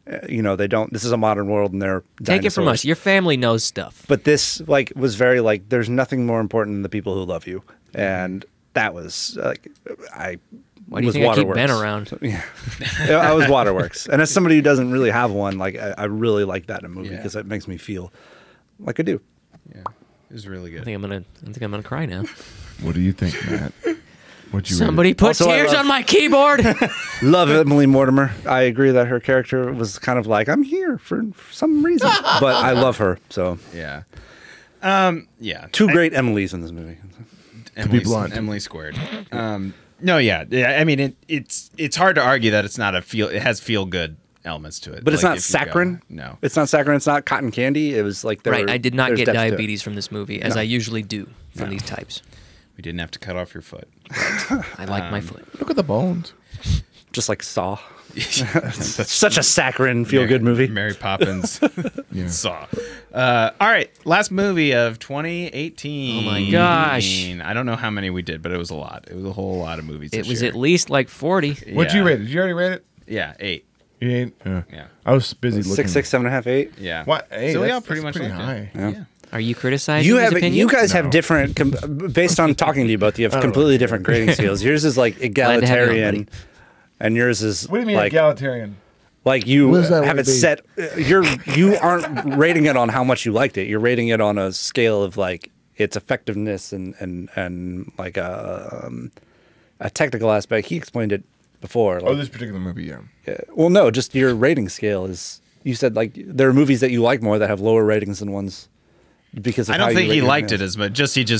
this is a modern world and they're dinosaurs.
Take it from us. Your family knows stuff.
But this was very there's nothing more important than the people who love you. And that was
why do you think I keep Ben around?
Yeah. I was Waterworks. And as somebody who doesn't really have one, I really like that in a movie because it makes me feel like I do.
Yeah, it was really good.
I think I'm gonna cry now.
What do you think, Matt?
Somebody put tears on my keyboard.
Love Emily Mortimer. I agree that her character was kind of like, I'm here for some reason, but I love her. So
yeah,
two great Emilys in this movie.
To be blunt,
Emily squared. No, yeah. I mean, it's hard to argue that it's not it has feel good elements to it,
but it's not saccharine.
No,
it's not saccharine. It's not cotton candy. It was like
right. I did not get diabetes from this movie, as I usually do from these types.
We didn't have to cut off your foot.
I like my foot.
Look at the bones.
just like Saw. Such a saccharine feel-good movie.
Mary Poppins. Saw. All right, last movie of 2018.
Oh my gosh.
I don't know how many we did, but it was a lot. It was a whole lot of movies.
It
this
was
year.
at least like 40.
What'd you rate it? Did you already rate it?
Yeah, 8.
You ain't?
Yeah.
I was busy looking.
6, 7.5, 8.
Yeah.
What? Hey,
so we
that's-
all pretty much
that's
liked
pretty
it.
high.
Yeah.
Are you criticizing
You
his
have
opinion?
you guys have
No.
different based on talking to you both. You have completely different grading scales. Yours is like
to have you on,
egalitarian,
buddy.
and yours is
What do you mean
like
egalitarian?
you
What does that
have
word
it
mean?
set. You aren't rating it on how much you liked it. You're rating it on a scale of like its effectiveness and like a technical aspect. He explained it before.
Oh,
Like,
this particular movie, yeah.
well, no, just your rating scale is. You said like there are movies that you like more that have lower ratings than ones because of
I
how
don't
you
think
rate
he
your
liked
meals.
it as much.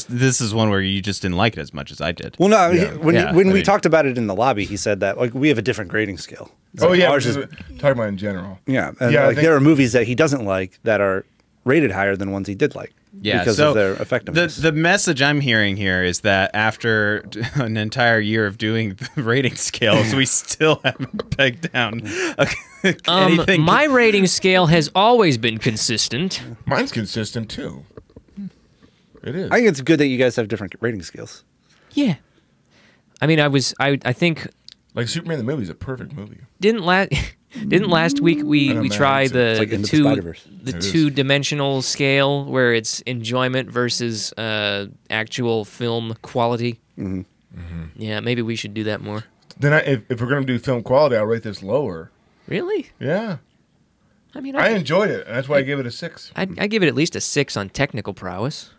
This is one where you just didn't like it as much as I did.
Well, no,
Yeah.
when
Yeah,
when
I
we
mean-
talked about it in the lobby, he said that like we have a different grading scale. It's
Oh
like,
yeah,
ours
ours
is
talking about in general.
yeah, and
Yeah, I
like
think-
there are movies that he doesn't like that are rated higher than ones he did like.
Yeah,
because
so
of their effectiveness.
The message I'm hearing here is that after an entire year of doing the rating scales, we still haven't pegged down anything.
My rating scale has always been consistent.
Mine's consistent too. It is.
I think it's good that you guys have different rating scales.
Yeah. I mean, I think
Like Superman the movie is a perfect movie.
didn't last week
I
we
know, man,
try
it's
the,
like
the
Into the
two
Spider-Verse.
the
It is.
2-dimensional scale where it's enjoyment versus actual film quality. Yeah, maybe we should do that more.
Then if we're gonna do film quality, I'll rate this lower.
Really?
Yeah,
I mean,
I enjoyed it, and that's why I gave it a 6
I give it at least a 6 on technical prowess.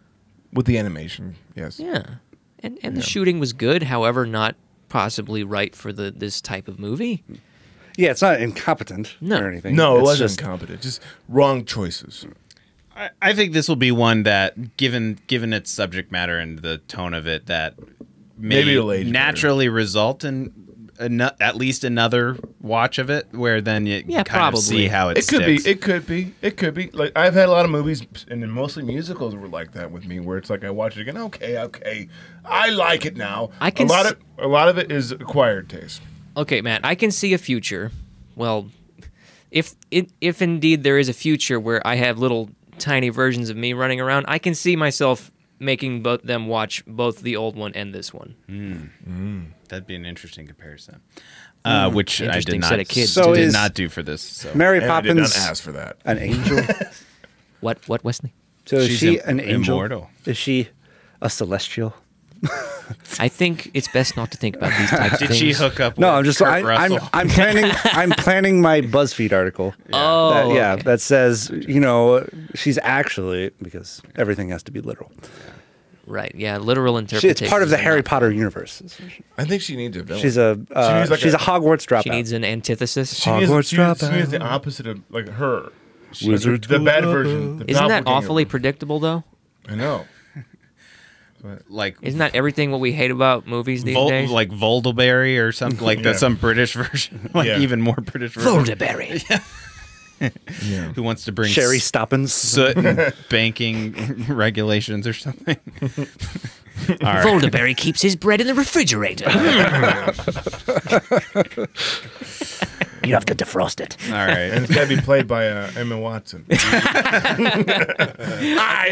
with the animation. Yes.
Yeah, and the shooting was good. However, not possibly right for this type of movie.
Yeah, it's not incompetent
No.
or anything.
No, it
It's
wasn't
just-
incompetent. Just wrong choices.
I think this will be one that, given its subject matter and the tone of it, that
Maybe
may
it'll age better.
naturally result in at least another watch of it, where then you
Yeah,
kind
probably.
of see how it
It could be.
sticks.
It could be. It could be. Like I've had a lot of movies, and then mostly musicals were like that with me, where it's like I watch it again. Okay, I like it now.
I can
a lot of it is acquired taste.
Okay, Matt, I can see a future. Well, if indeed there is a future where I have little tiny versions of me running around, I can see myself making them watch both the old one and this one.
That'd be an interesting comparison, which I
Interesting
did not.
set of kids,
So
did
is-
not do for this. So.
Mary
And I did not
Poppins
ask for that.
an angel.
What, Wesley?
So is
She's
she an angel?
immortal.
Is she a celestial?
I think it's best not to think about these types of
Did
things.
she hook up?
No,
with
I'm just
Kurt
I'm
Russell?
I'm planning my BuzzFeed article.
Oh,
That says she's actually because everything has to be literal.
right. Yeah, literal interpretation.
It's part of the Harry Potter universe.
I think she needs a villain.
She's a
needs like
she's
a-
a Hogwarts dropout.
She needs an antithesis.
She needs,
Hogwarts
she needs
dropout.
the opposite of like her.
Wizard
the bad
dropout.
version. The
Isn't that
doppelganger
awfully
version.
predictable, though?
I know.
like
Isn't that everything what we hate about movies these days?
like Voldelberry or something like
Yeah.
that? Some British version, like
Yeah.
even more British version.
Volderberry.
Yeah.
Who wants to bring
Sherry Stoppins.
soot and banking regulations or something? All right.
Volderberry keeps his bread in the refrigerator. You have to defrost it.
All right.
And it's got to be played by Emma Watson. I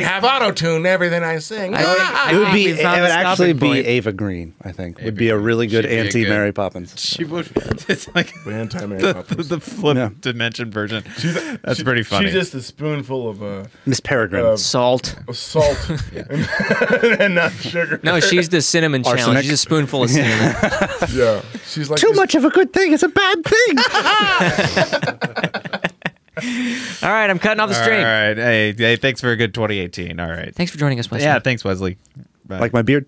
have auto-tuned everything I sing.
It would be.
we
It
found
would
a
actually
stopping
be
point.
Ava Green. I think would be a really good
She'd be a good-
anti-Mary Poppins.
She would. It's like
Anti-Mary Poppins.
the flip
Yeah.
dimension version. That's pretty funny.
She's just a spoonful of
Miss Peregrine.
Salt.
salt and not sugar.
No, she's the cinnamon challenge.
Arsenic.
She's a spoonful of cinnamon.
Yeah, she's like
Too
this-
much of a good thing is a bad thing.
All right, I'm cutting off the
All
stream.
right. Hey, thanks for a good 2018. All right.
Thanks for joining us, Wesley.
Yeah, thanks, Wesley. Bye.
Like my beard.